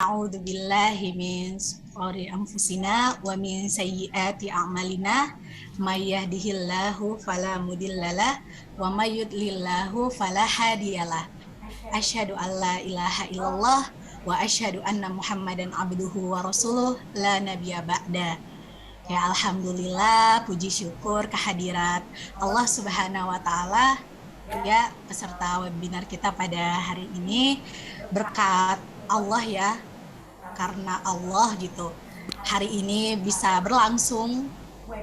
A'udzu billahi min syururi anfusina wa min sayyiati a'malina. May yahdihillahu fala mudhillalah wa may yudlillahu fala hadiyalah. Asyhadu an la ilaha illallah wa asyhadu anna Muhammadan abduhu wa rasuluh la nabiyya ba'da. Ya alhamdulillah, puji syukur kehadirat Allah Subhanahu wa taala ya peserta webinar kita pada hari ini. Berkat Allah ya, karena Allah gitu. Hari ini bisa berlangsung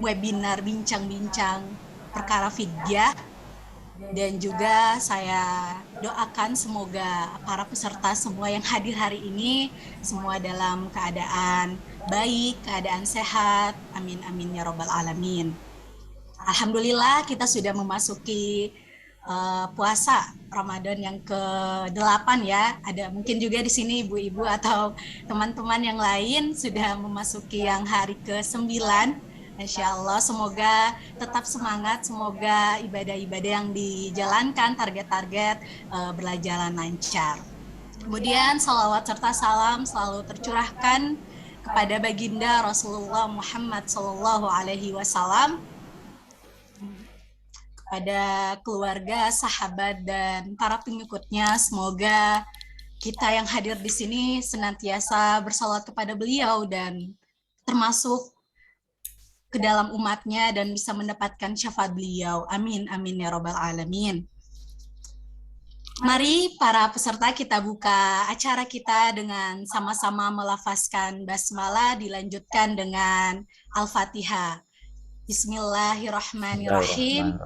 webinar bincang-bincang perkara fidyah, dan juga saya doakan semoga para peserta semua yang hadir hari ini semua dalam keadaan baik, keadaan sehat. Amin amin ya robbal alamin. Alhamdulillah kita sudah memasuki puasa Ramadan yang ke-8 ya. Ada mungkin juga di sini ibu-ibu atau teman-teman yang lain sudah memasuki yang hari ke-9. Insya Allah semoga tetap semangat, semoga ibadah-ibadah yang dijalankan, target-target berjalan lancar. Kemudian salawat serta salam selalu tercurahkan kepada baginda Rasulullah Muhammad Sallallahu Alaihi Wasallam, pada keluarga, sahabat, dan para pengikutnya. Semoga kita yang hadir di sini senantiasa bersalawat kepada beliau dan termasuk ke dalam umatnya dan bisa mendapatkan syafaat beliau. Amin, amin ya robbal alamin. Mari para peserta kita buka acara kita dengan sama-sama melafazkan basmalah, dilanjutkan dengan Al-Fatihah. Bismillahirrahmanirrahim.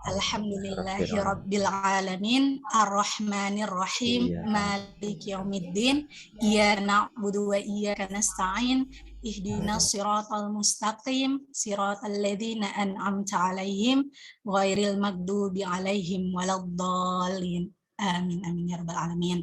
Alhamdulillahirabbil alamin, arrahmanirrahim, maliki yaumiddin, iyyaka na'budu wa iyyaka nasta'in, ihdinas siratal mustaqim, siratal ladzina an'amta 'alaihim, ghairil maghdubi 'alaihim waladdallin. Amin amin ya rabbal alamin.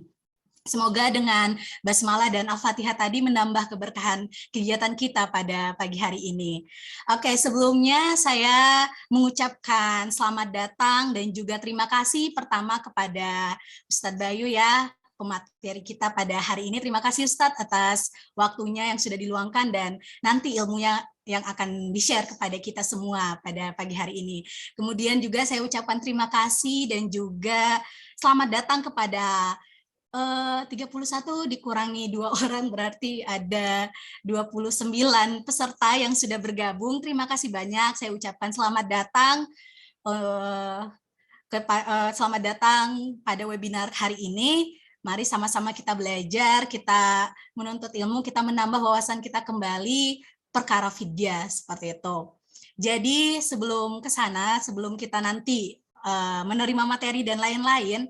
Semoga dengan basmalah dan Al-Fatihah tadi menambah keberkahan kegiatan kita pada pagi hari ini. Oke, sebelumnya saya mengucapkan selamat datang dan juga terima kasih pertama kepada Ustadz Bayu ya, pemateri kita pada hari ini. Terima kasih Ustadz atas waktunya yang sudah diluangkan dan nanti ilmunya yang akan di-share kepada kita semua pada pagi hari ini. Kemudian juga saya ucapkan terima kasih dan juga selamat datang kepada 31 dikurangi 2 orang berarti ada 29 peserta yang sudah bergabung. Terima kasih banyak. Saya ucapkan selamat datang. Selamat datang pada webinar hari ini. Mari sama-sama kita belajar, kita menuntut ilmu, kita menambah wawasan kita kembali perkara fidyah seperti itu. Jadi sebelum ke sana, sebelum kita nanti menerima materi dan lain-lain,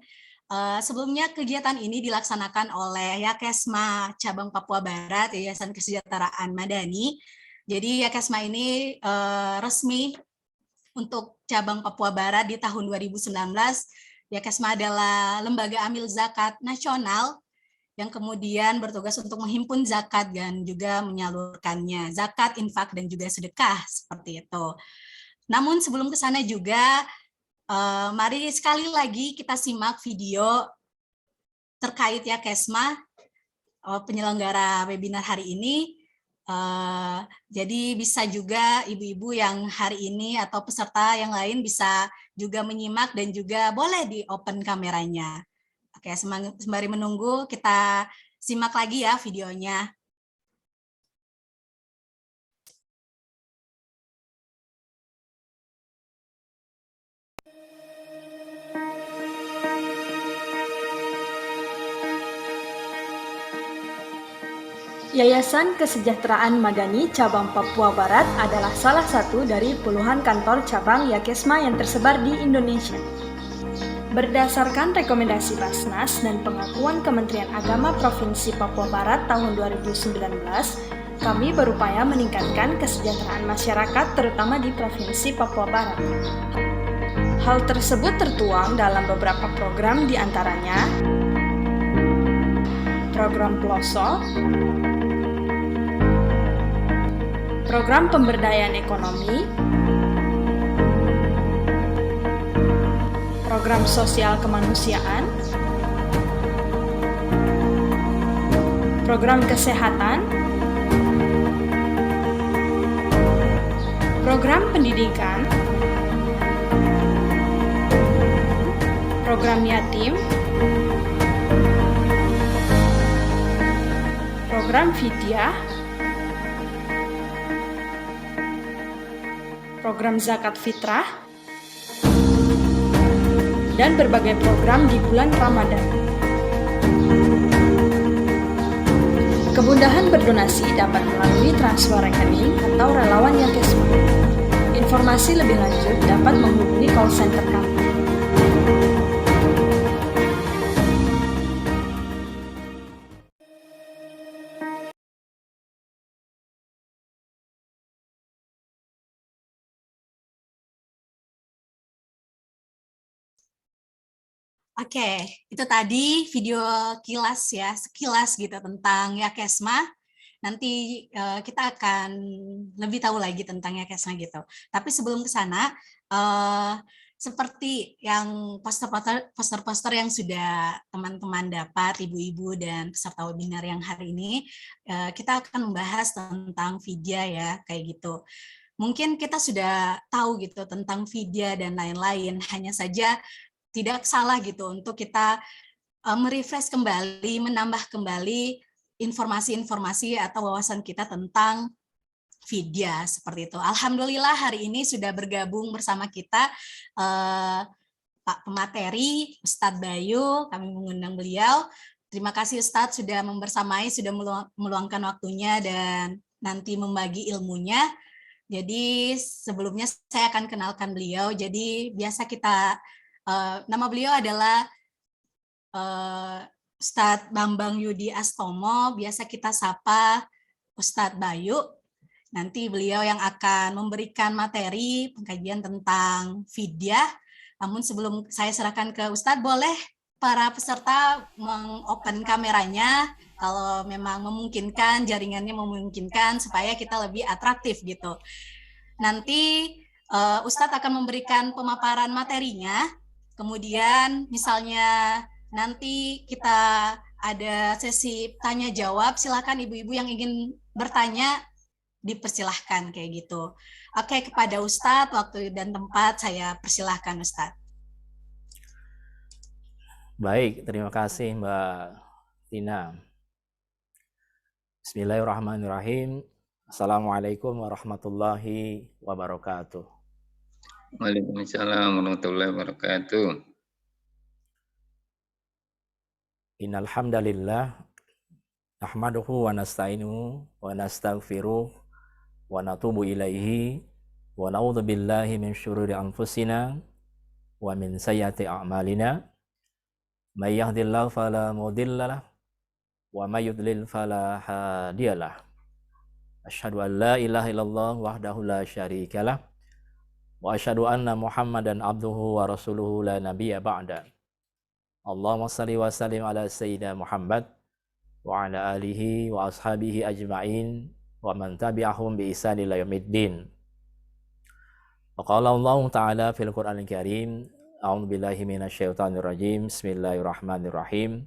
sebelumnya kegiatan ini dilaksanakan oleh Yakesma Cabang Papua Barat, Yayasan Kesejahteraan Madani. Jadi Yakesma ini resmi untuk cabang Papua Barat di tahun 2019. Yakesma adalah lembaga amil zakat nasional yang kemudian bertugas untuk menghimpun zakat dan juga menyalurkannya, zakat, infak, dan juga sedekah, seperti itu. Namun sebelum ke sana juga, mari sekali lagi kita simak video terkait Yakesma, penyelenggara webinar hari ini. Jadi bisa juga ibu-ibu yang hari ini atau peserta yang lain bisa juga menyimak dan juga boleh di open kameranya. Oke, sembari menunggu kita simak lagi ya videonya. Yayasan Kesejahteraan Madani Cabang Papua Barat adalah salah satu dari puluhan kantor cabang Yakesma yang tersebar di Indonesia. Berdasarkan rekomendasi Basnas dan pengakuan Kementerian Agama Provinsi Papua Barat tahun 2019, kami berupaya meningkatkan kesejahteraan masyarakat terutama di Provinsi Papua Barat. Hal tersebut tertuang dalam beberapa program, diantaranya program Pelosok, program pemberdayaan ekonomi, program sosial kemanusiaan, program kesehatan, program pendidikan, program yatim, program fidyah, program zakat fitrah, dan berbagai program di bulan Ramadan. Kemudahan berdonasi dapat melalui transfer rekening atau relawan Yakesma. Informasi lebih lanjut dapat menghubungi call center kami. Oke, itu tadi video kilas ya, sekilas gitu tentang Yakesma. Nanti kita akan lebih tahu lagi tentang Yakesma gitu. Tapi sebelum ke sana, seperti yang poster-poster yang sudah teman-teman dapat, ibu-ibu dan peserta webinar yang hari ini, kita akan membahas tentang vidya ya, kayak gitu. Mungkin kita sudah tahu gitu tentang vidya dan lain-lain, hanya saja tidak salah gitu untuk kita merefresh kembali, menambah kembali informasi-informasi atau wawasan kita tentang vidya seperti itu. Alhamdulillah hari ini sudah bergabung bersama kita Pak Pemateri, Ustadz Bayu, kami mengundang beliau. Terima kasih Ustadz sudah membersamai, sudah meluangkan waktunya dan nanti membagi ilmunya. Jadi sebelumnya saya akan kenalkan beliau. Jadi biasa kita nama beliau adalah Ustadz Bambang Yudi Astomo, biasa kita sapa Ustadz Bayu. Nanti beliau yang akan memberikan materi pengkajian tentang fidyah. Namun sebelum saya serahkan ke Ustadz, boleh para peserta meng-open kameranya kalau memang memungkinkan, jaringannya memungkinkan supaya kita lebih atraktif gitu. Nanti Ustadz akan memberikan pemaparan materinya. Kemudian misalnya nanti kita ada sesi tanya jawab, silakan ibu-ibu yang ingin bertanya dipersilahkan kayak gitu. Oke, kepada Ustadz, waktu dan tempat saya persilahkan Ustadz. Baik, terima kasih Mbak Tina. Bismillahirrahmanirrahim. Assalamualaikum warahmatullahi wabarakatuh. Waalaikumsalam warahmatullahi wabarakatuh. Innal hamdalillah nahmaduhu wa nasta'inuhu wa nastaghfiruh wa natubu ilaihi wa na'udzu billahi min syururi anfusina wa min sayyiati a'malina. May yahdihillahu fala mudhillalah wa may yudlil fala hadiyalah. Asyhadu an la ilaha illallah wahdahu la syarikalah wa asyhadu anna Muhammadan abduhu wa rasuluhu la nabiyya ba'da. Allahumma shalli wa sallim ala sayyidina Muhammad wa ala alihi wa ashabihi ajma'in wa man tabi'ahum bi ihsan ila yaumiddin. Wa qala Allah ta'ala fil Qur'anil Karim, a'udzu billahi minasyaitonir rajim. Bismillahirrahmanirrahim.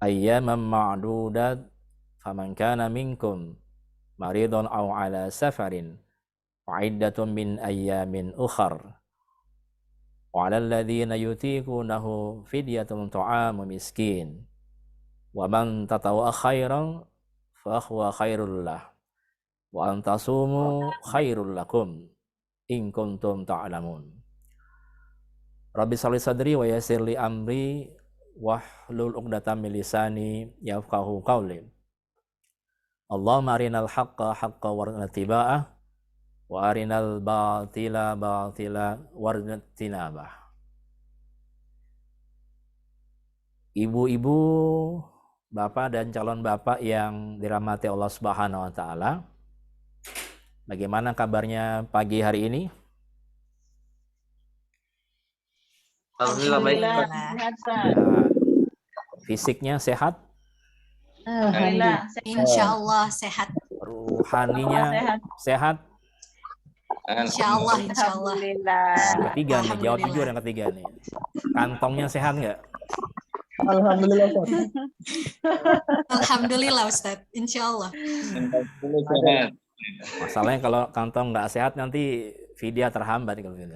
Ayyaman ma'dudat faman kana minkum maridun aw ala safarin wa'iddatun min ayyamin ukhar wa 'alal ladzina yutiqunahu fidyatun ta'amu miskin wa man tatawwa khairan fa huwa khairul lah wa an tasumu khairul lakum in kuntum ta'lamun. Rabbi shrah li sadri wa yassir li amri wahlul 'uqdatam min lisani yafqahu qawli. Allahumma arinal haqqa haqqan warzuqna ittiba'ah wa arinal batila batila warzuqna ijtinabah. Ibu-ibu, bapak dan calon bapak yang dirahmati Allah Subhanahu wa taala. Bagaimana kabarnya pagi hari ini? Alhamdulillah baik. Fisiknya sehat? Alhamdulillah. Insya Allah sehat. Ruhaninya sehat? Insya Allah, insya Allah. Yang ketiga nih, jawab jujur yang ketiga nih. Kantongnya sehat nggak? Alhamdulillah Ustaz. Alhamdulillah Ustadz, insya Allah. Sehat. Masalahnya kalau kantong nggak sehat nanti vidya terhambat kalau gitu.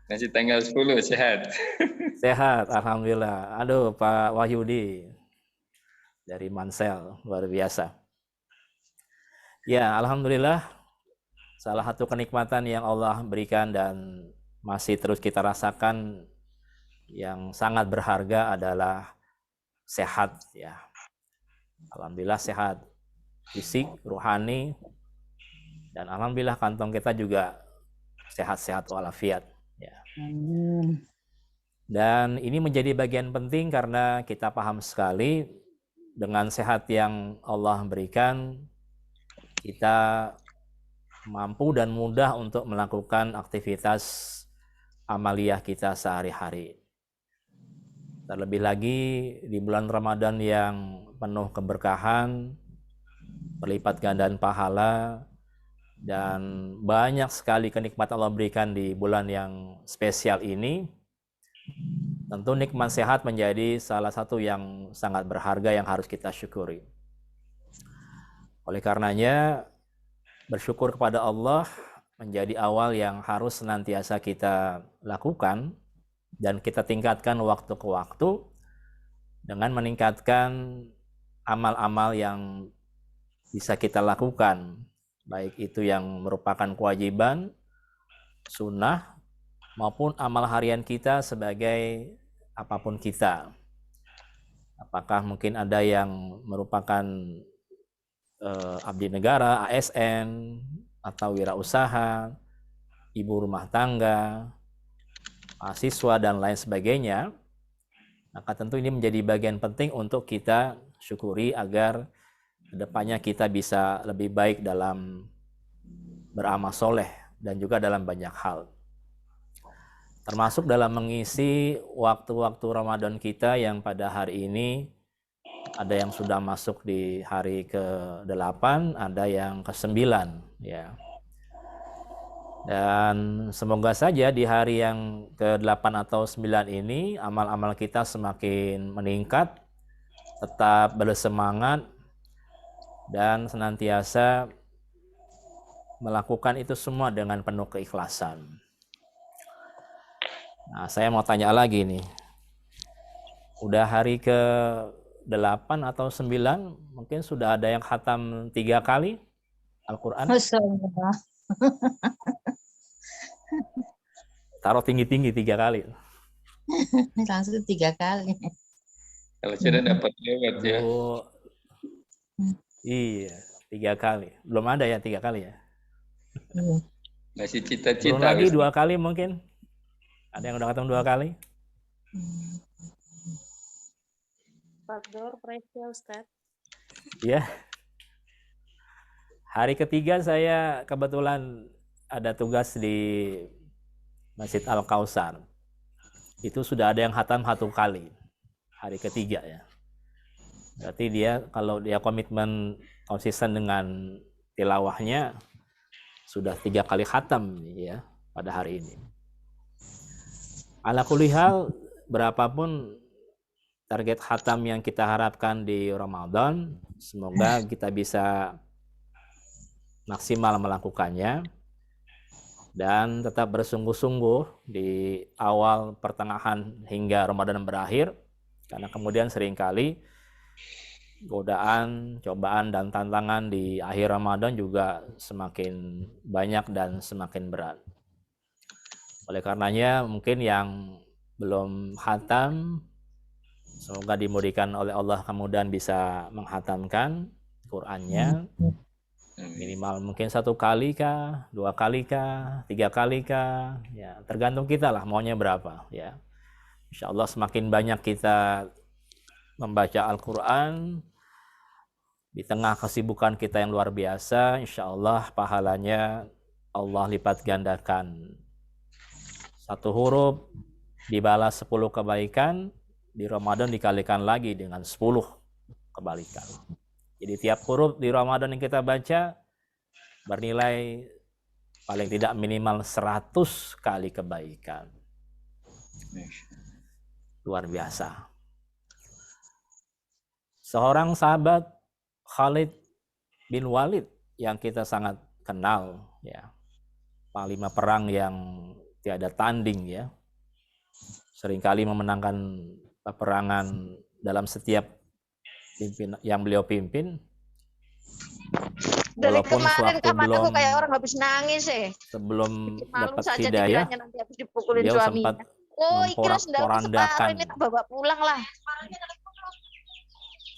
Masih tanggal 10 sehat. Sehat, alhamdulillah. Aduh, Pak Wahyudi dari Mansel, luar biasa. Ya, alhamdulillah. Salah satu kenikmatan yang Allah berikan dan masih terus kita rasakan yang sangat berharga adalah sehat ya. Alhamdulillah sehat fisik, rohani, dan alhamdulillah kantong kita juga sehat-sehat walafiat ya. Dan ini menjadi bagian penting karena kita paham sekali dengan sehat yang Allah berikan kita mampu dan mudah untuk melakukan aktivitas amaliyah kita sehari-hari. Terlebih lagi di bulan Ramadan yang penuh keberkahan, berlipat gandaan pahala, dan banyak sekali kenikmatan Allah berikan di bulan yang spesial ini. Tentu nikmat sehat menjadi salah satu yang sangat berharga yang harus kita syukuri. Oleh karenanya, bersyukur kepada Allah menjadi awal yang harus senantiasa kita lakukan dan kita tingkatkan waktu ke waktu dengan meningkatkan amal-amal yang bisa kita lakukan, baik itu yang merupakan kewajiban, sunnah, maupun amal harian kita sebagai apapun kita. Apakah mungkin ada yang merupakan abdi negara, ASN, atau wirausaha, ibu rumah tangga, mahasiswa, dan lain sebagainya, maka tentu ini menjadi bagian penting untuk kita syukuri agar kedepannya kita bisa lebih baik dalam beramal soleh dan juga dalam banyak hal. Termasuk dalam mengisi waktu-waktu Ramadan kita yang pada hari ini ada yang sudah masuk di hari ke-8, ada yang ke-9 ya. Dan semoga saja di hari yang ke-8 atau 9 ini amal-amal kita semakin meningkat, tetap bersemangat dan senantiasa melakukan itu semua dengan penuh keikhlasan. Nah, saya mau tanya lagi nih. Udah hari ke-8 atau 9, mungkin sudah ada yang khatam 3 kali Al-Quran? Masya Allah. Taruh tinggi-tinggi 3 kali. Langsung 3 kali. Kalau sudah dapat lewat ya. Oh, iya, 3 kali. Belum ada ya 3 kali ya? Masih Turun cita-cita. lagi 2 kali mungkin. Ada yang udah khatam 2 kali? Faktor presya Ustaz. Ya. Hari ketiga saya kebetulan ada tugas di Masjid Al-Kausar. Itu sudah ada yang khatam 1 kali. Hari ketiga ya. Berarti dia kalau dia komitmen konsisten dengan tilawahnya sudah 3 kali khatam ya pada hari ini. Ala kulli hal, berapapun target khatam yang kita harapkan di Ramadan, semoga kita bisa maksimal melakukannya dan tetap bersungguh-sungguh di awal, pertengahan hingga Ramadan berakhir, karena kemudian seringkali godaan, cobaan, dan tantangan di akhir Ramadan juga semakin banyak dan semakin berat. Oleh karenanya mungkin yang belum khatam, semoga dimudahkan oleh Allah kemudian bisa menghatamkan Qur'annya. Minimal mungkin 1 kali kah, 2 kali kah, 3 kali kah, ya tergantung kita lah maunya berapa ya. Insya Allah semakin banyak kita membaca Al-Quran di tengah kesibukan kita yang luar biasa, insya Allah pahalanya Allah lipat gandakan. 1 huruf dibalas 10 kebaikan, di Ramadan dikalikan lagi dengan 10 kebaikan. Jadi tiap huruf di Ramadan yang kita baca bernilai paling tidak minimal 100 kali kebaikan. luar biasa. Seorang sahabat Khalid bin Walid yang kita sangat kenal, ya, panglima perang yang tiada tanding, ya, seringkali memenangkan peperangan dalam setiap yang beliau pimpin. Dari Walaupun kemarin sewaktu kapan aku belum kayak orang habis nangis sebelum bikin malu dapat saja hidayah, dikiranya nanti habis dipukulin beliau suaminya. sempat Oh, kira sendalku separuh memporak-porandakan. ini tak bawa pulang lah.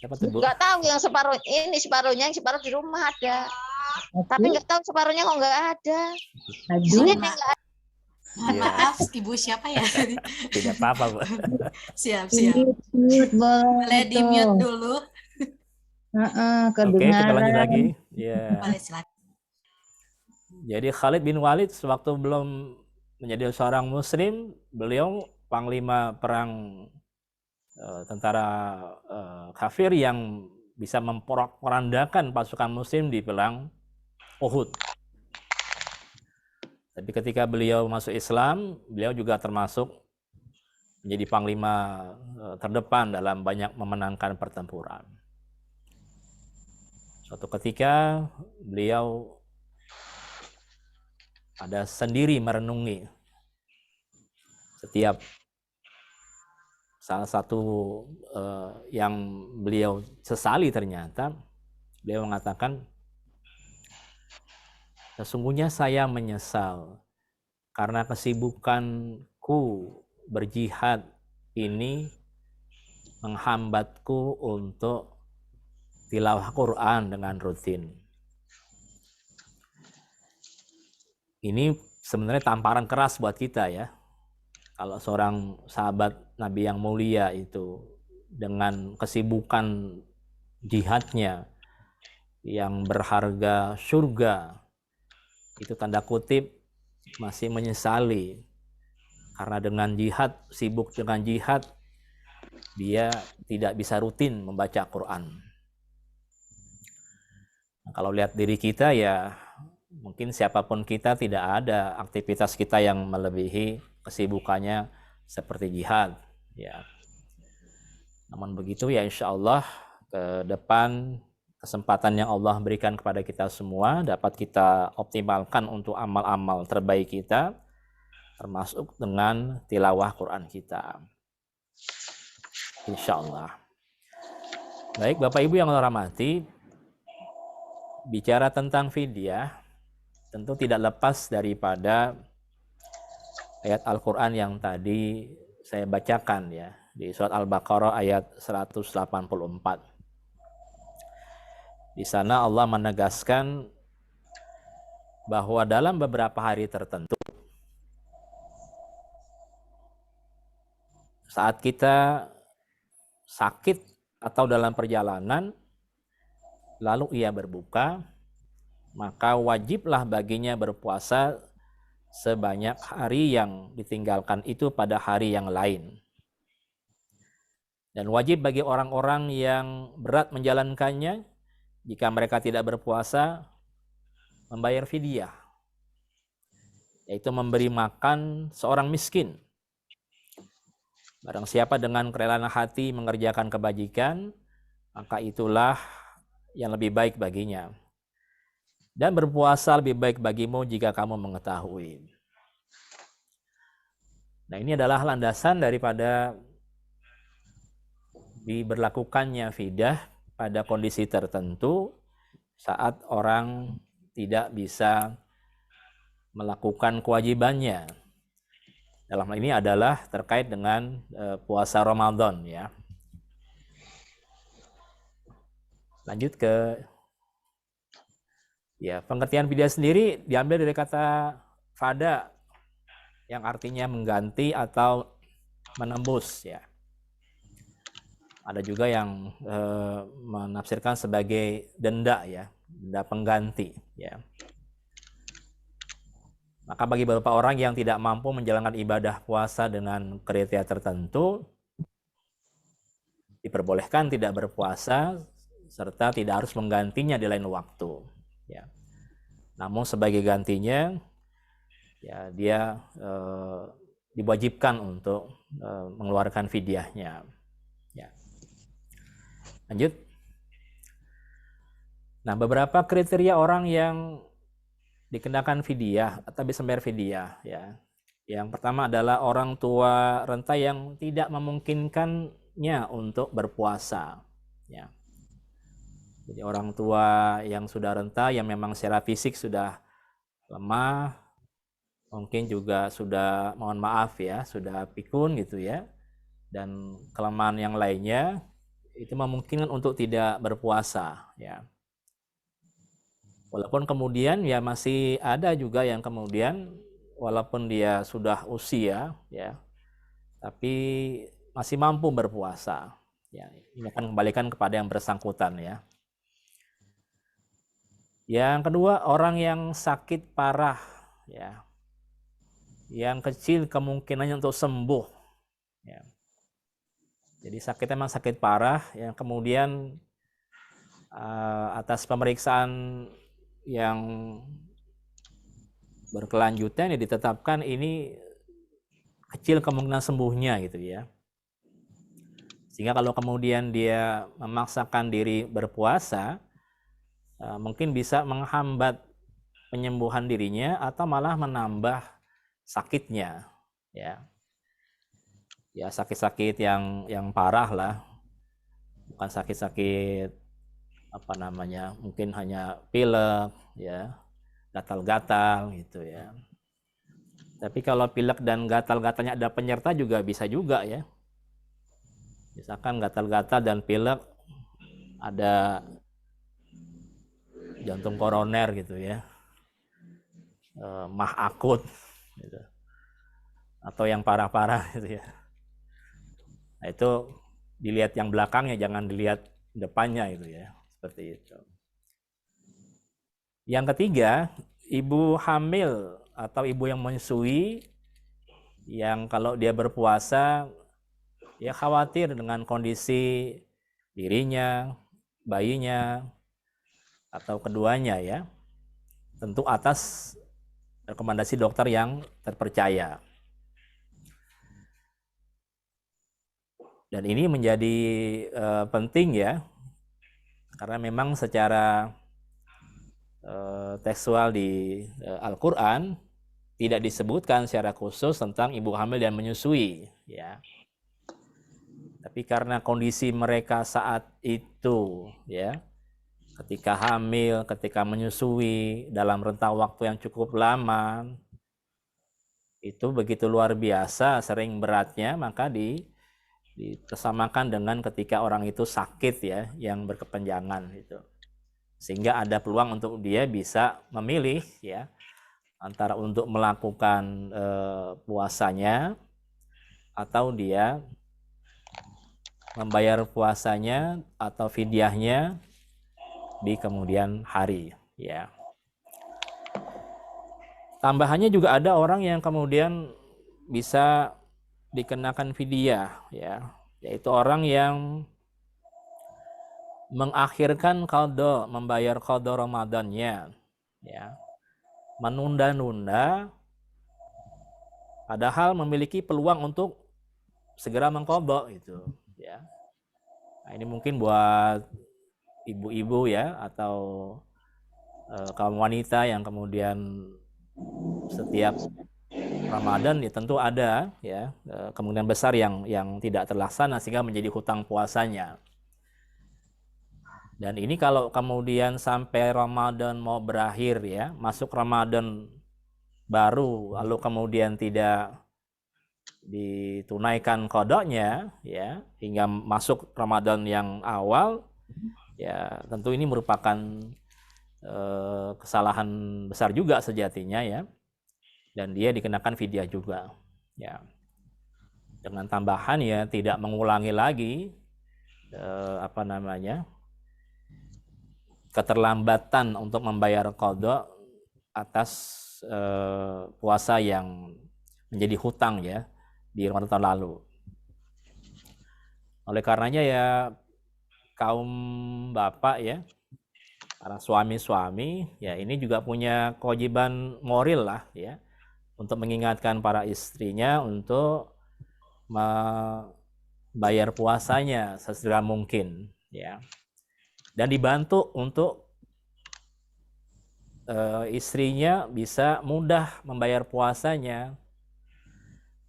Siapa tuh, Bu? Nggak tahu yang separuh ini separuhnya, yang separuh di rumah ada. Tapi nggak tahu separuhnya kok nggak ada. Di sini Ma- nggak ada. Mohon Iya. maaf, Ibu siapa ya? Tidak apa-apa, Bu. Siap. Mute Boleh di mute dulu. Oke, kita lanjut lagi. Ya. Boleh, silakan. Jadi Khalid bin Walid sewaktu belum menjadi seorang muslim, beliau panglima perang tentara kafir yang bisa memporak-porandakan pasukan muslim di perang Uhud. Tapi ketika beliau masuk Islam, beliau juga termasuk menjadi panglima terdepan dalam banyak memenangkan pertempuran. Suatu ketika beliau ada sendiri merenungi setiap salah satu yang beliau sesali ternyata, beliau mengatakan, sesungguhnya saya menyesal karena kesibukanku berjihad ini menghambatku untuk tilawah Quran dengan rutin. Ini sebenarnya tamparan keras buat kita, ya. Kalau seorang sahabat Nabi yang mulia itu dengan kesibukan jihadnya yang berharga surga, itu tanda kutip masih menyesali karena dengan jihad, sibuk dengan jihad, dia tidak bisa rutin membaca Quran. Nah, kalau lihat diri kita, ya mungkin siapapun kita tidak ada aktivitas kita yang melebihi kesibukannya seperti jihad, ya. Namun begitu, ya insya Allah ke depan kesempatan yang Allah berikan kepada kita semua dapat kita optimalkan untuk amal-amal terbaik kita, termasuk dengan tilawah Quran kita, insya Allah. Baik, Bapak Ibu yang Allah rahmati, bicara tentang fidyah tentu tidak lepas daripada ayat Al-Quran yang tadi saya bacakan, ya, di surat Al-Baqarah ayat 184. Di sana Allah menegaskan bahwa dalam beberapa hari tertentu, saat kita sakit atau dalam perjalanan, lalu ia berbuka, maka wajiblah baginya berpuasa sebanyak hari yang ditinggalkan itu pada hari yang lain. Dan wajib bagi orang-orang yang berat menjalankannya, jika mereka tidak berpuasa, membayar fidyah, yaitu memberi makan seorang miskin. Barang siapa dengan kerelaan hati mengerjakan kebajikan, maka itulah yang lebih baik baginya. Dan berpuasa lebih baik bagimu jika kamu mengetahui. Nah, ini adalah landasan daripada diberlakukannya fidyah pada kondisi tertentu saat orang tidak bisa melakukan kewajibannya. Dalam hal ini adalah terkait dengan puasa Ramadan, ya. Lanjut ke pengertian fidyah sendiri diambil dari kata fada yang artinya mengganti atau menembus, ya. Ada juga yang menafsirkan sebagai denda, ya, denda pengganti, ya. Maka bagi beberapa orang yang tidak mampu menjalankan ibadah puasa dengan kriteria tertentu, diperbolehkan tidak berpuasa serta tidak harus menggantinya di lain waktu, ya. Namun sebagai gantinya, ya, dia diwajibkan untuk mengeluarkan fidyahnya. Ya. Lanjut. Nah, beberapa kriteria orang yang dikenakan fidyah atau bisa membayar fidyah, ya. Yang pertama adalah orang tua renta yang tidak memungkinkannya untuk berpuasa, ya. Jadi orang tua yang sudah renta, yang memang secara fisik sudah lemah, mungkin juga sudah, mohon maaf ya, sudah pikun gitu ya, dan kelemahan yang lainnya, itu memungkinkan untuk tidak berpuasa, ya. Walaupun kemudian ya masih ada juga yang kemudian walaupun dia sudah usia ya, tapi masih mampu berpuasa. Ya, ini akan kembalikan kepada yang bersangkutan ya. Yang kedua, orang yang sakit parah ya. Yang kecil kemungkinannya untuk sembuh ya. Jadi sakitnya memang sakit parah yang kemudian atas pemeriksaan yang berkelanjutan ya ditetapkan ini kecil kemungkinan sembuhnya gitu ya. Sehingga kalau kemudian dia memaksakan diri berpuasa, mungkin bisa menghambat penyembuhan dirinya atau malah menambah sakitnya ya. Ya sakit-sakit yang parah lah. Bukan sakit-sakit apa namanya, mungkin hanya pilek ya, gatal-gatal gitu ya. Tapi kalau pilek dan gatal-gatalnya ada penyerta juga bisa juga ya. Misalkan gatal-gatal dan pilek ada jantung koroner gitu ya, mah akut gitu. Atau yang parah-parah gitu ya. Nah itu dilihat yang belakangnya, jangan dilihat depannya gitu ya. Seperti itu. Yang ketiga, ibu hamil atau ibu yang menyusui yang kalau dia berpuasa ya khawatir dengan kondisi dirinya, bayinya atau keduanya ya. Tentu atas rekomendasi dokter yang terpercaya. Dan ini menjadi penting ya. Karena memang secara tekstual di Al-Quran tidak disebutkan secara khusus tentang ibu hamil dan menyusui ya. Tapi karena kondisi mereka saat itu ya, ketika hamil, ketika menyusui dalam rentang waktu yang cukup lama, itu begitu luar biasa sering beratnya, maka disamakan dengan ketika orang itu sakit ya, yang berkepanjangan itu. Sehingga ada peluang untuk dia bisa memilih ya, antara untuk melakukan puasanya atau dia membayar puasanya atau fidyahnya di kemudian hari ya. Tambahannya juga ada orang yang kemudian bisa dikenakan fidyah ya, yaitu orang yang mengakhirkan qadha, membayar qadha Ramadannya ya, menunda-nunda padahal memiliki peluang untuk segera mengqadha itu ya. Nah, ini mungkin buat ibu-ibu ya atau kaum wanita yang kemudian setiap Ramadan ya tentu ada ya kemungkinan besar yang tidak terlaksana sehingga menjadi hutang puasanya. Dan ini kalau kemudian sampai Ramadan mau berakhir ya, masuk Ramadan baru lalu kemudian tidak ditunaikan qadanya ya hingga masuk Ramadan yang awal ya, tentu ini merupakan kesalahan besar juga sejatinya ya, dan dia dikenakan fidyah juga ya, dengan tambahan ya tidak mengulangi lagi keterlambatan untuk membayar qadha atas puasa yang menjadi hutang ya di Ramadan tahun lalu. Oleh karenanya ya kaum bapak ya, para suami-suami ya, ini juga punya kewajiban moral lah ya untuk mengingatkan para istrinya untuk membayar puasanya sesegera mungkin, ya. Dan dibantu untuk istrinya bisa mudah membayar puasanya.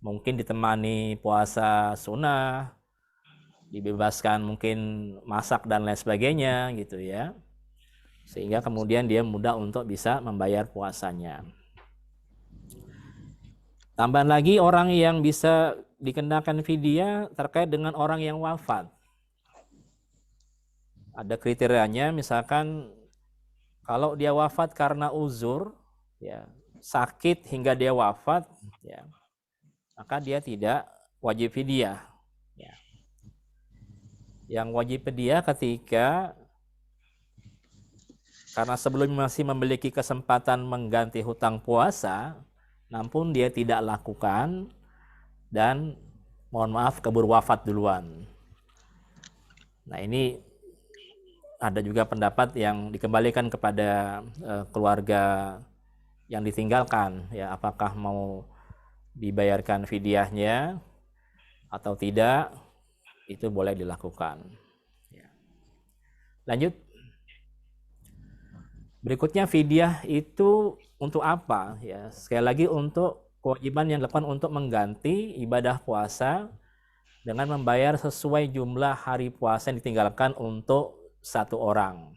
Mungkin ditemani puasa sunnah, dibebaskan mungkin masak dan lain sebagainya gitu ya. Sehingga kemudian dia mudah untuk bisa membayar puasanya. Tambahan lagi orang yang bisa dikenakan fidyah terkait dengan orang yang wafat. Ada kriterianya, misalkan kalau dia wafat karena uzur, ya, sakit hingga dia wafat, ya, maka dia tidak wajib fidyah. Ya. Yang wajib fidyah ketika karena sebelumnya masih memiliki kesempatan mengganti hutang puasa, namun dia tidak lakukan dan mohon maaf keburu wafat duluan. Nah ini ada juga pendapat yang dikembalikan kepada keluarga yang ditinggalkan, ya, apakah mau dibayarkan fidyahnya atau tidak, itu boleh dilakukan. Ya. Lanjut. Berikutnya fidyah itu untuk apa? Ya, sekali lagi untuk kewajiban yang dilakukan untuk mengganti ibadah puasa dengan membayar sesuai jumlah hari puasa yang ditinggalkan untuk satu orang.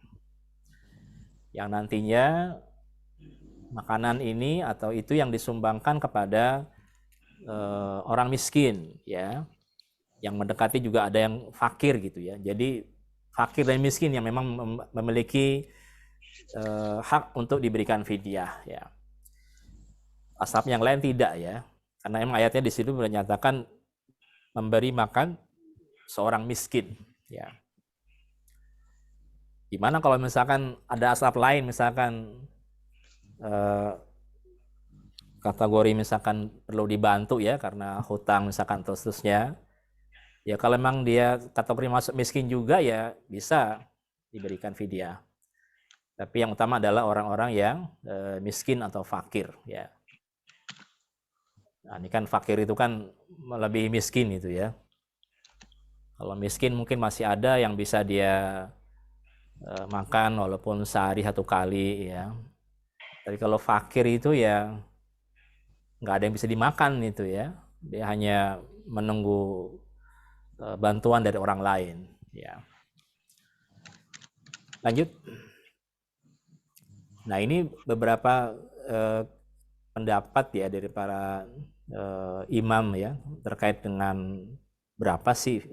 Yang nantinya makanan ini atau itu yang disumbangkan kepada orang miskin, ya, yang mendekati juga ada yang fakir gitu ya. Jadi fakir dan miskin yang memang memiliki hak untuk diberikan fidyah, ya. Asap yang lain tidak, ya, karena emang ayatnya di situ menyatakan memberi makan seorang miskin, ya. Gimana kalau misalkan ada asap lain, misalkan kategori misalkan perlu dibantu, ya, karena hutang misalkan terusnya, ya, kalau memang dia kategori masuk miskin juga, ya, bisa diberikan fidyah. Tapi yang utama adalah orang-orang yang miskin atau fakir, ya. Nah, ini kan fakir itu kan lebih miskin itu, ya. Kalau miskin mungkin masih ada yang bisa dia makan walaupun sehari satu kali, ya. Tapi kalau fakir itu ya nggak ada yang bisa dimakan itu, ya. Dia hanya menunggu bantuan dari orang lain, ya. Lanjut. Nah, ini beberapa pendapat, ya, dari para imam, ya, terkait dengan berapa sih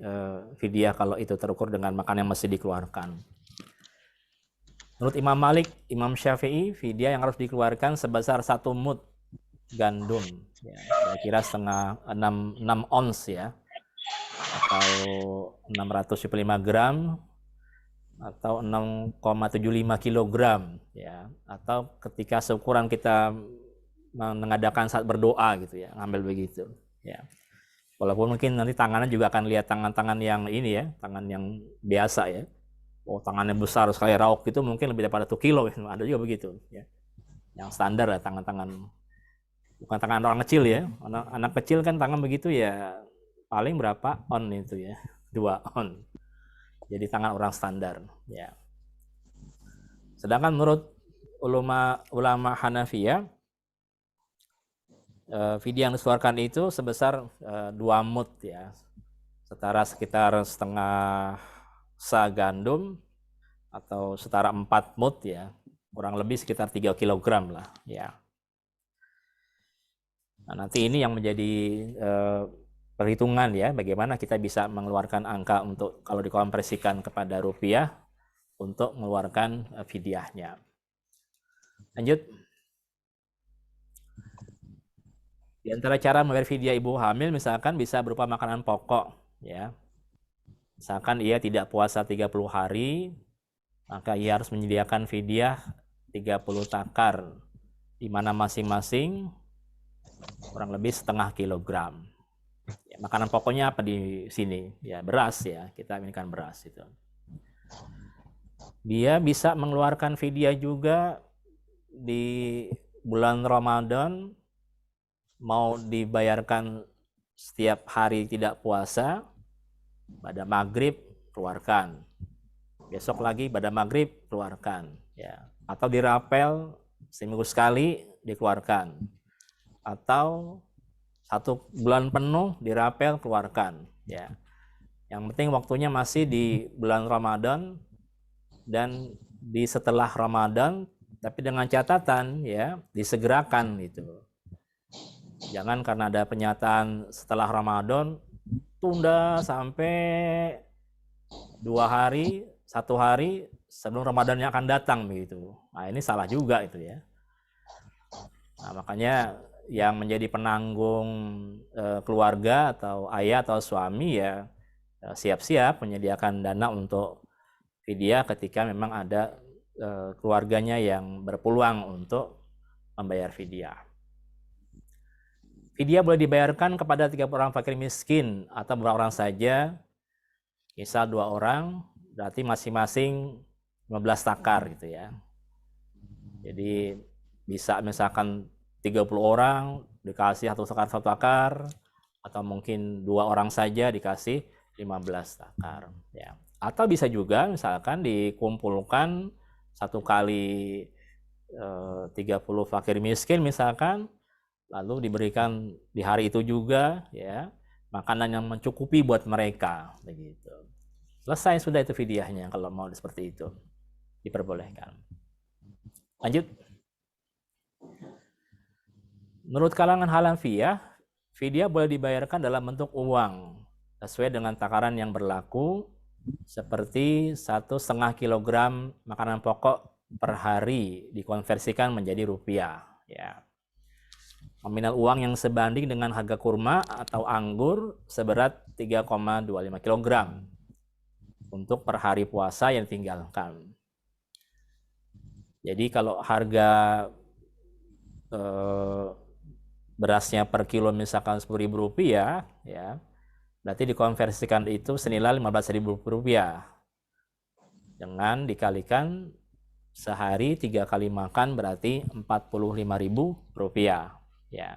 fidyah kalau itu terukur dengan makan yang masih dikeluarkan. Menurut Imam Malik, Imam Syafi'i, fidyah yang harus dikeluarkan sebesar 1 mud gandum, ya, kira-kira setengah 6 ons, ya, atau 675 gram atau 6,75 kilogram, ya, atau ketika seukuran kita mengadakan saat berdoa gitu, ya, ngambil begitu, ya. Walaupun mungkin nanti tangannya juga akan lihat tangan-tangan yang ini, ya, tangan yang biasa, ya. Oh, tangannya besar sekali rauk gitu, mungkin lebih daripada 1 kilo, ada juga begitu, ya. Yang standar ya tangan-tangan, bukan tangan orang kecil, ya. Anak kecil kan tangan begitu ya paling berapa on itu, ya, 2 on. Jadi tangan orang standar, ya. Sedangkan menurut ulama Hanafiyah, fidyah yang dikeluarkan itu sebesar 2 mud, ya, setara sekitar setengah sa gandum atau setara 4 mud, ya, kurang lebih sekitar 3 kilogram lah, ya. Nah, nanti ini yang menjadi perhitungan, ya, bagaimana kita bisa mengeluarkan angka untuk kalau dikonversikan kepada rupiah untuk mengeluarkan fidyahnya. Lanjut. Di antara cara membayar fidyah ibu hamil misalkan bisa berupa makanan pokok, ya. Misalkan ia tidak puasa 30 hari, maka ia harus menyediakan fidyah 30 takar, di mana masing-masing kurang lebih setengah kilogram. Ya, makanan pokoknya apa di sini? Ya, beras, ya. Kita inginkan beras itu. Dia bisa mengeluarkan fidyah juga di bulan Ramadan mau dibayarkan setiap hari tidak puasa, pada maghrib keluarkan, besok lagi pada maghrib keluarkan, ya. Atau dirapel seminggu sekali dikeluarkan, atau 1 bulan penuh dirapel keluarkan, ya. Yang penting waktunya masih di bulan Ramadan dan di setelah Ramadan, tapi dengan catatan ya disegerakan gitu. Jangan karena ada penyataan setelah Ramadan tunda sampai 2 hari, 1 hari sebelum Ramadannya akan datang begitu. Nah, ini salah juga itu ya. Nah, makanya yang menjadi penanggung keluarga atau ayah atau suami ya siap-siap menyediakan dana untuk fidyah ketika memang ada keluarganya yang berpeluang untuk membayar fidyah. Fidyah boleh dibayarkan kepada 3 orang fakir miskin atau beberapa orang saja. Misal 2 orang, berarti masing-masing 15 takar gitu ya. Jadi bisa misalkan 30 orang dikasih 1 takar, atau mungkin 2 orang saja dikasih 15 takar ya. Atau bisa juga misalkan dikumpulkan 1 kali 30 fakir miskin misalkan, lalu diberikan di hari itu juga ya makanan yang mencukupi buat mereka begitu. Selesai sudah itu fidyahnya kalau mau seperti itu. Diperbolehkan. Lanjut. Menurut kalangan Hanafiyah, fidyah boleh dibayarkan dalam bentuk uang sesuai dengan takaran yang berlaku, seperti 1,5 kilogram makanan pokok per hari dikonversikan menjadi rupiah ya. Nominal uang yang sebanding dengan harga kurma atau anggur seberat 3,25 kg untuk per hari puasa yang ditinggalkan. Jadi kalau harga berasnya per kilo misalkan Rp10.000 ya, berarti dikonversikan itu senilai Rp15.000 dengan dikalikan sehari 3 kali makan berarti Rp45.000 ya.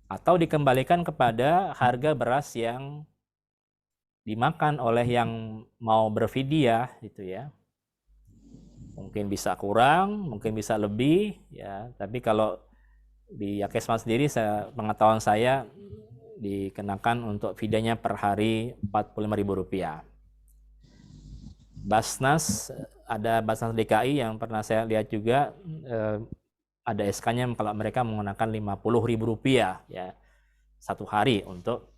Atau dikembalikan kepada harga beras yang dimakan oleh yang mau berfidyah gitu ya. Mungkin bisa kurang, mungkin bisa lebih ya, tapi kalau di Yakesma sendiri pengetahuan saya dikenakan untuk fidyahnya per hari Rp45.000. Basnas, ada Basnas DKI yang pernah saya lihat juga ada SK-nya kalau mereka menggunakan Rp50.000 ya 1 hari untuk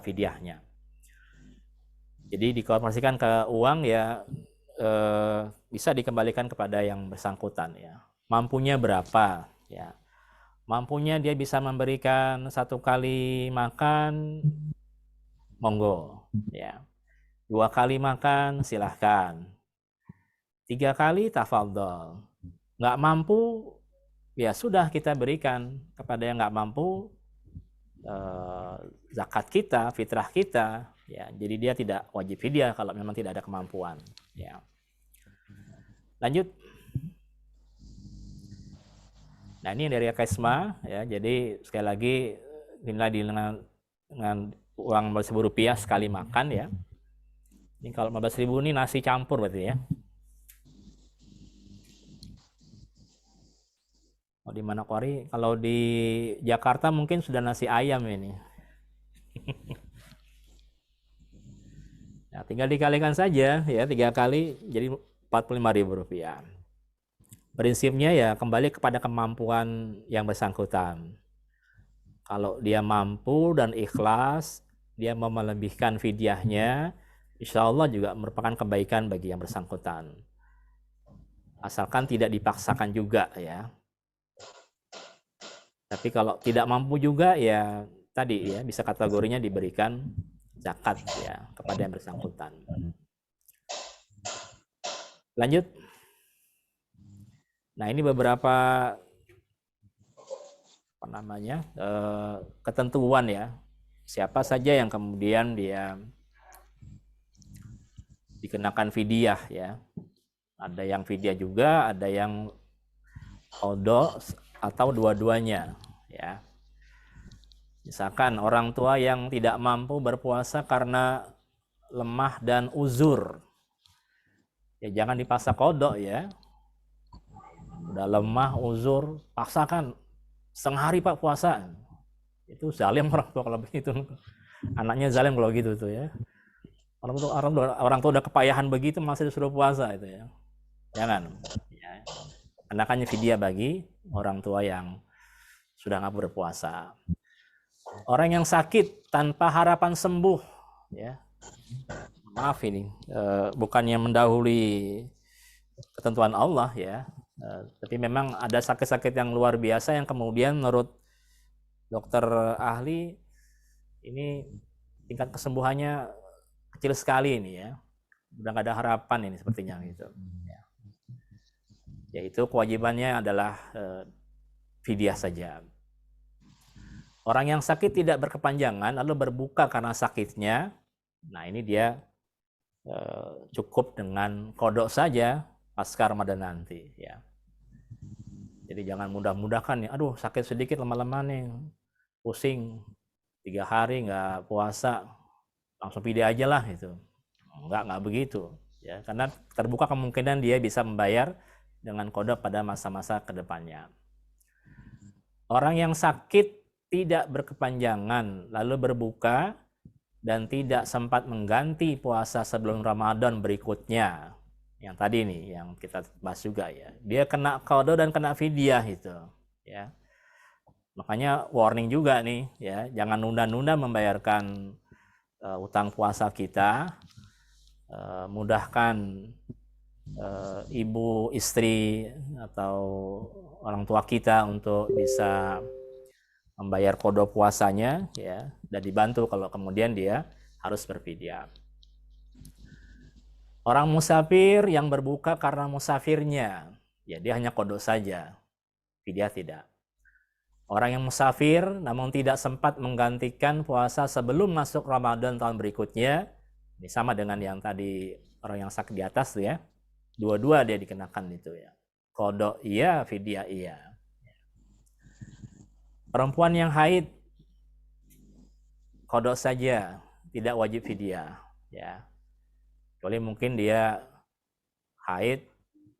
fidyahnya. Jadi dikonversikan ke uang ya bisa dikembalikan kepada yang bersangkutan ya. Mampunya berapa ya? Mampunya dia bisa memberikan 1 kali makan, monggo ya. 2 kali makan silahkan. 3 kali tafadhol. Nggak mampu, ya sudah kita berikan kepada yang nggak mampu zakat kita, fitrah kita, ya. Jadi dia tidak wajib fidyah kalau memang tidak ada kemampuan. Ya. Lanjut. Nah ini dari Yakesma, ya. Jadi sekali lagi nilai dengan uang Rp15.000 sekali makan, ya. Ini kalau Rp15.000 ini nasi campur berarti ya. Di Manokwari, kalau di Jakarta mungkin sudah nasi ayam ini. Nah, tinggal dikalikan saja ya 3 kali jadi Rp45.000. Prinsipnya ya kembali kepada kemampuan yang bersangkutan. Kalau dia mampu dan ikhlas, dia mau melebihkan fidyahnya, insya Allah juga merupakan kebaikan bagi yang bersangkutan. Asalkan tidak dipaksakan juga ya. Tapi kalau tidak mampu juga ya tadi ya bisa kategorinya diberikan zakat ya kepada yang bersangkutan. Lanjut. Nah ini beberapa ketentuan ya. Siapa saja yang kemudian dia dikenakan fidyah ya. Ada yang fidyah juga, ada yang qadha atau dua-duanya ya. Misalkan orang tua yang tidak mampu berpuasa karena lemah dan uzur, ya jangan dipaksa qada ya. Udah lemah, uzur, paksakan setengah hari Pak puasa. Itu zalim orang tua kalau begitu. Anaknya zalim kalau gitu tuh ya. Orang tua udah kepayahan begitu masih disuruh puasa itu ya. Jangan. Ya. Anakannya fidyah bagi orang tua yang sudah nggak berpuasa. Orang yang sakit tanpa harapan sembuh, ya. Maaf ini, bukannya mendahului ketentuan Allah ya, tapi memang ada sakit-sakit yang luar biasa yang kemudian menurut dokter ahli ini tingkat kesembuhannya kecil sekali ini ya, udah nggak ada harapan ini sepertinya gitu. Ya. Yaitu kewajibannya adalah fidyah saja. Orang yang sakit tidak berkepanjangan lalu berbuka karena sakitnya, nah ini dia cukup dengan qada saja pasca Ramadan nanti ya. Jadi jangan mudah-mudahkan nih, aduh sakit sedikit lama-lama nih, pusing 3 hari nggak puasa, langsung fidyah aja lah gitu. Nggak begitu ya, karena terbuka kemungkinan dia bisa membayar dengan qada pada masa-masa kedepannya. Orang yang sakit tidak berkepanjangan lalu berbuka dan tidak sempat mengganti puasa sebelum Ramadan berikutnya. Yang tadi nih yang kita bahas juga ya. Dia kena qada dan kena fidyah itu ya. Makanya warning juga nih ya, jangan nunda-nunda membayarkan utang puasa kita. Mudahkan ibu, istri atau orang tua kita untuk bisa membayar qada puasanya ya, dan dibantu kalau kemudian dia harus berfidyah. Orang musafir yang berbuka karena musafirnya, ya dia hanya qada saja, fidyah tidak. Orang yang musafir namun tidak sempat menggantikan puasa sebelum masuk Ramadan tahun berikutnya, ini sama dengan yang tadi orang yang sakit di atas tuh ya. Dua-dua dia dikenakan itu ya. Qada iya, fidyah iya. Perempuan yang haid qada saja, tidak wajib fidyah ya. Kecuali mungkin dia haid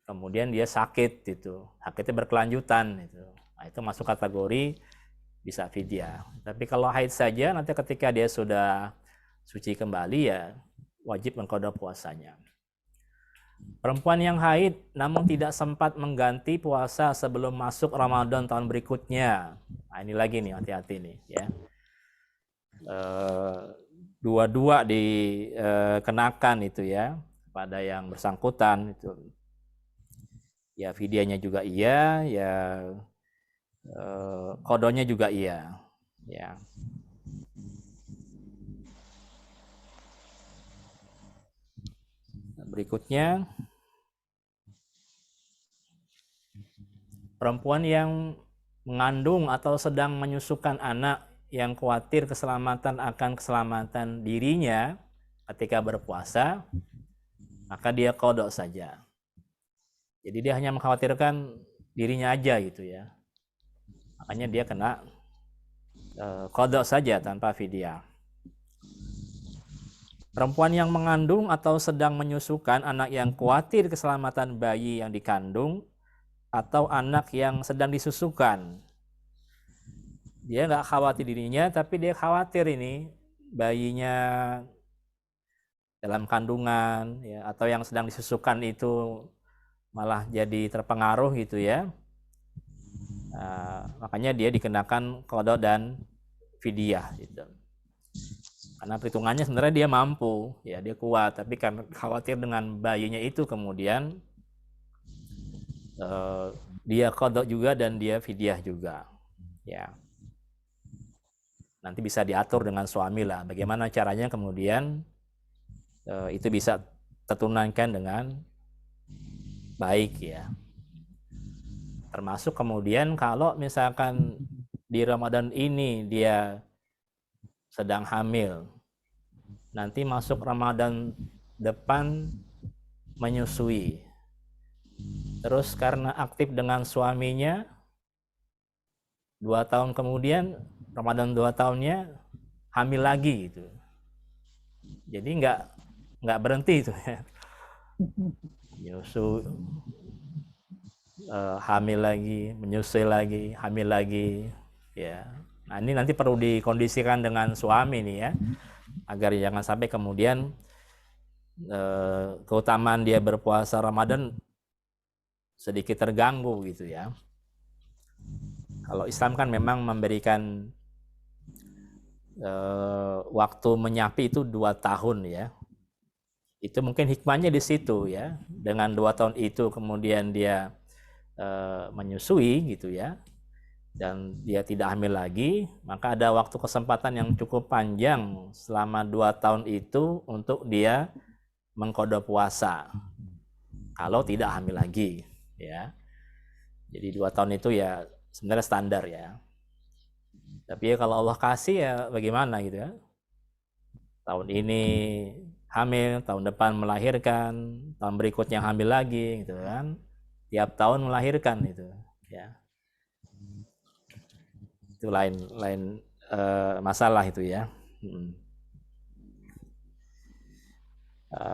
kemudian dia sakit gitu. Sakitnya berkelanjutan itu. Nah, itu masuk kategori bisa fidyah. Tapi kalau haid saja nanti ketika dia sudah suci kembali ya wajib mengqada puasanya. Perempuan yang haid namun tidak sempat mengganti puasa sebelum masuk Ramadan tahun berikutnya. Nah, ini lagi nih, hati-hati nih ya. Dua-dua dikenakan itu ya pada yang bersangkutan itu. Ya fidyahnya juga iya, ya qadanya juga iya. Ya. Berikutnya, perempuan yang mengandung atau sedang menyusukan anak yang khawatir akan keselamatan dirinya ketika berpuasa, maka dia qada saja. Jadi dia hanya mengkhawatirkan dirinya aja gitu ya. Makanya dia kena qada saja tanpa fidyah. Perempuan yang mengandung atau sedang menyusukan anak yang khawatir keselamatan bayi yang dikandung atau anak yang sedang disusukan. Dia nggak khawatir dirinya, tapi dia khawatir ini bayinya dalam kandungan ya, atau yang sedang disusukan itu malah jadi terpengaruh gitu ya. Makanya dia dikenakan qada dan fidyah gitu. Karena perhitungannya sebenarnya dia mampu, ya dia kuat, tapi karena khawatir dengan bayinya itu kemudian dia qada juga dan dia fidyah juga, ya. Nanti bisa diatur dengan suami lah, bagaimana caranya kemudian itu bisa tertunaikan dengan baik ya. Termasuk kemudian kalau misalkan di Ramadan ini dia sedang hamil, nanti masuk Ramadan depan menyusui, terus karena aktif dengan suaminya 2 tahun kemudian, Ramadan 2 tahunnya hamil lagi gitu. Jadi nggak berhenti itu ya. Hamil lagi, menyusui lagi, hamil lagi, ya. Nah ini nanti perlu dikondisikan dengan suami nih ya, agar jangan sampai kemudian keutamaan dia berpuasa Ramadan sedikit terganggu gitu ya. Kalau Islam kan memang memberikan waktu menyapi itu 2 tahun ya. Itu mungkin hikmahnya di situ ya. Dengan 2 tahun itu kemudian dia menyusui gitu ya, dan dia tidak hamil lagi, maka ada waktu kesempatan yang cukup panjang selama 2 tahun itu untuk dia mengqadha puasa kalau tidak hamil lagi ya. Jadi 2 tahun itu ya sebenarnya standar ya. Tapi ya kalau Allah kasih ya bagaimana gitu ya. Tahun ini hamil, tahun depan melahirkan, tahun berikutnya hamil lagi gitu kan. Tiap tahun melahirkan itu ya. Itu lain masalah itu ya.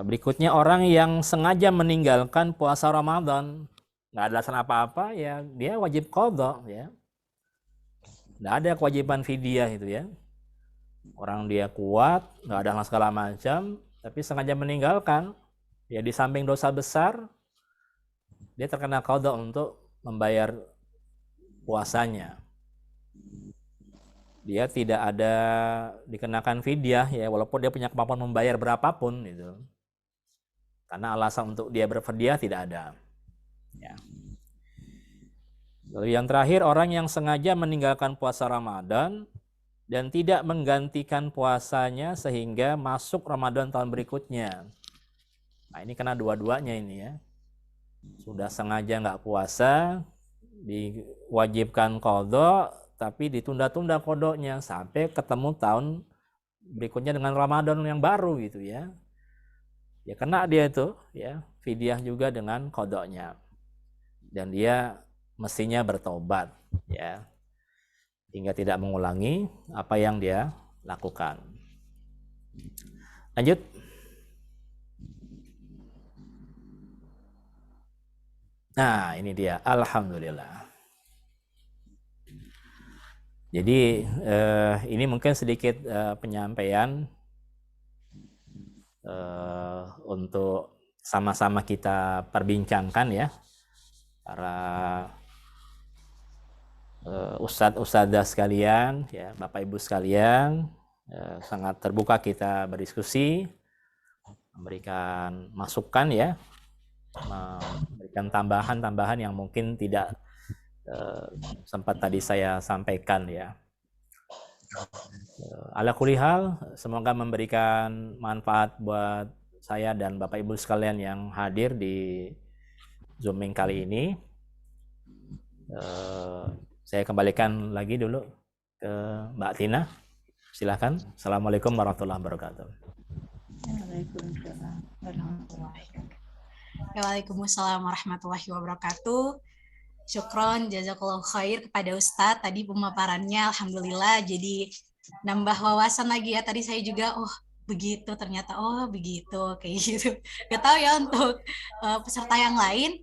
Berikutnya orang yang sengaja meninggalkan puasa Ramadan, nggak ada alasan apa-apa ya, dia wajib qadha ya. Nggak ada kewajiban fidyah itu ya. Orang dia kuat, nggak ada segala macam, tapi sengaja meninggalkan, ya di samping dosa besar, dia terkena qadha untuk membayar puasanya. Dia tidak ada dikenakan fidyah ya, walaupun dia punya kemampuan membayar berapapun gitu. Karena alasan untuk dia berfidyah tidak ada. Ya. Lalu yang terakhir, orang yang sengaja meninggalkan puasa Ramadan dan tidak menggantikan puasanya sehingga masuk Ramadan tahun berikutnya. Nah ini kena dua-duanya ini ya. Sudah sengaja nggak puasa, diwajibkan qadha, tapi ditunda-tunda qadhanya sampai ketemu tahun berikutnya dengan Ramadan yang baru gitu ya. Ya kena dia itu ya, fidyah juga dengan qadhanya. Dan dia mestinya bertobat ya. Hingga tidak mengulangi apa yang dia lakukan. Lanjut. Nah, ini dia. Alhamdulillah. Jadi ini mungkin sedikit penyampaian untuk sama-sama kita perbincangkan ya, para ustadz-ustadzah sekalian, ya Bapak Ibu sekalian, sangat terbuka kita berdiskusi, memberikan masukan ya, memberikan tambahan-tambahan yang mungkin tidak sempat tadi saya sampaikan ya. Ala kulli hal, semoga memberikan manfaat buat saya dan Bapak Ibu sekalian yang hadir di Zooming kali ini. Saya kembalikan lagi dulu ke Mbak Tina. Silakan. Assalamualaikum warahmatullahi wabarakatuh. Waalaikumsalam warahmatullahi wabarakatuh. Syukron, jazakallahu khair kepada Ustadz tadi pemaparannya, alhamdulillah jadi nambah wawasan lagi ya. Tadi saya juga begitu, ternyata begitu kayak gitu. Gak tahu ya untuk peserta yang lain.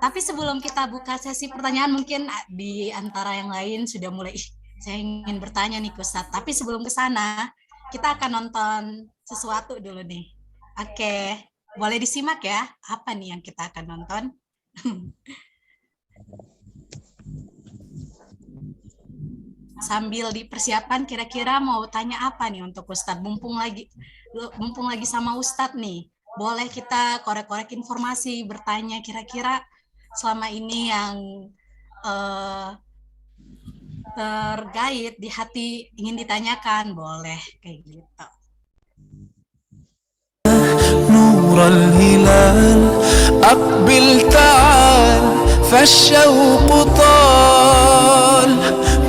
Tapi sebelum kita buka sesi pertanyaan, mungkin di antara yang lain sudah mulai saya ingin bertanya nih ke Ustadz. Tapi sebelum ke sana, kita akan nonton sesuatu dulu nih. Oke, boleh disimak ya, apa nih yang kita akan nonton? Sambil dipersiapkan, kira-kira mau tanya apa nih untuk Ustadz? Mumpung lagi sama Ustadz nih, boleh kita korek-korek informasi, bertanya kira-kira selama ini yang tergait di hati ingin ditanyakan, boleh kayak gitu. نور الهلال أقبل تعال فالشوق طال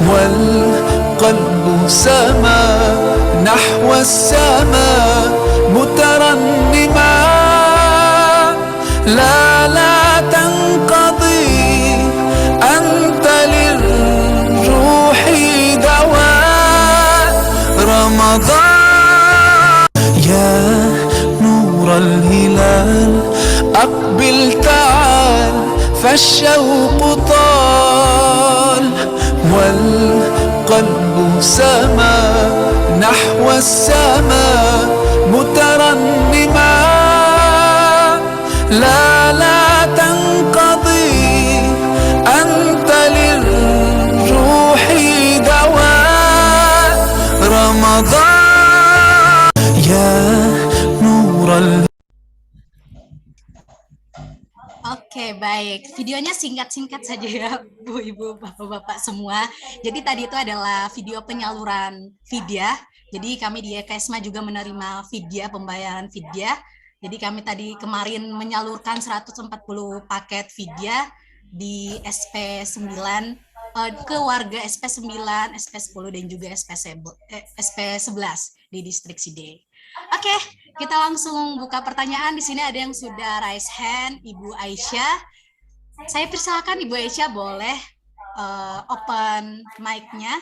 والقلب سما نحو السماء مترنما لا تنقضي أنت للروح أقبل تعال فالشوق طال والقلب سما نحو السماء مترنما لا تنقضي أنت للروح دواء رمضان يا نور Oke, baik. Videonya singkat-singkat saja ya, Bu, Ibu, Bapak-Bapak semua. Jadi tadi itu adalah video penyaluran fidyah. Jadi kami di YKSMA juga menerima fidyah, pembayaran fidyah. Jadi kami tadi kemarin menyalurkan 140 paket fidyah di SP9 ke warga SP9, SP10 dan juga SP11 di distrik Sidey. Oke, kita langsung buka pertanyaan. Di sini ada yang sudah raise hand, Ibu Aisyah. Saya persilakan Ibu Aisyah boleh open mic-nya,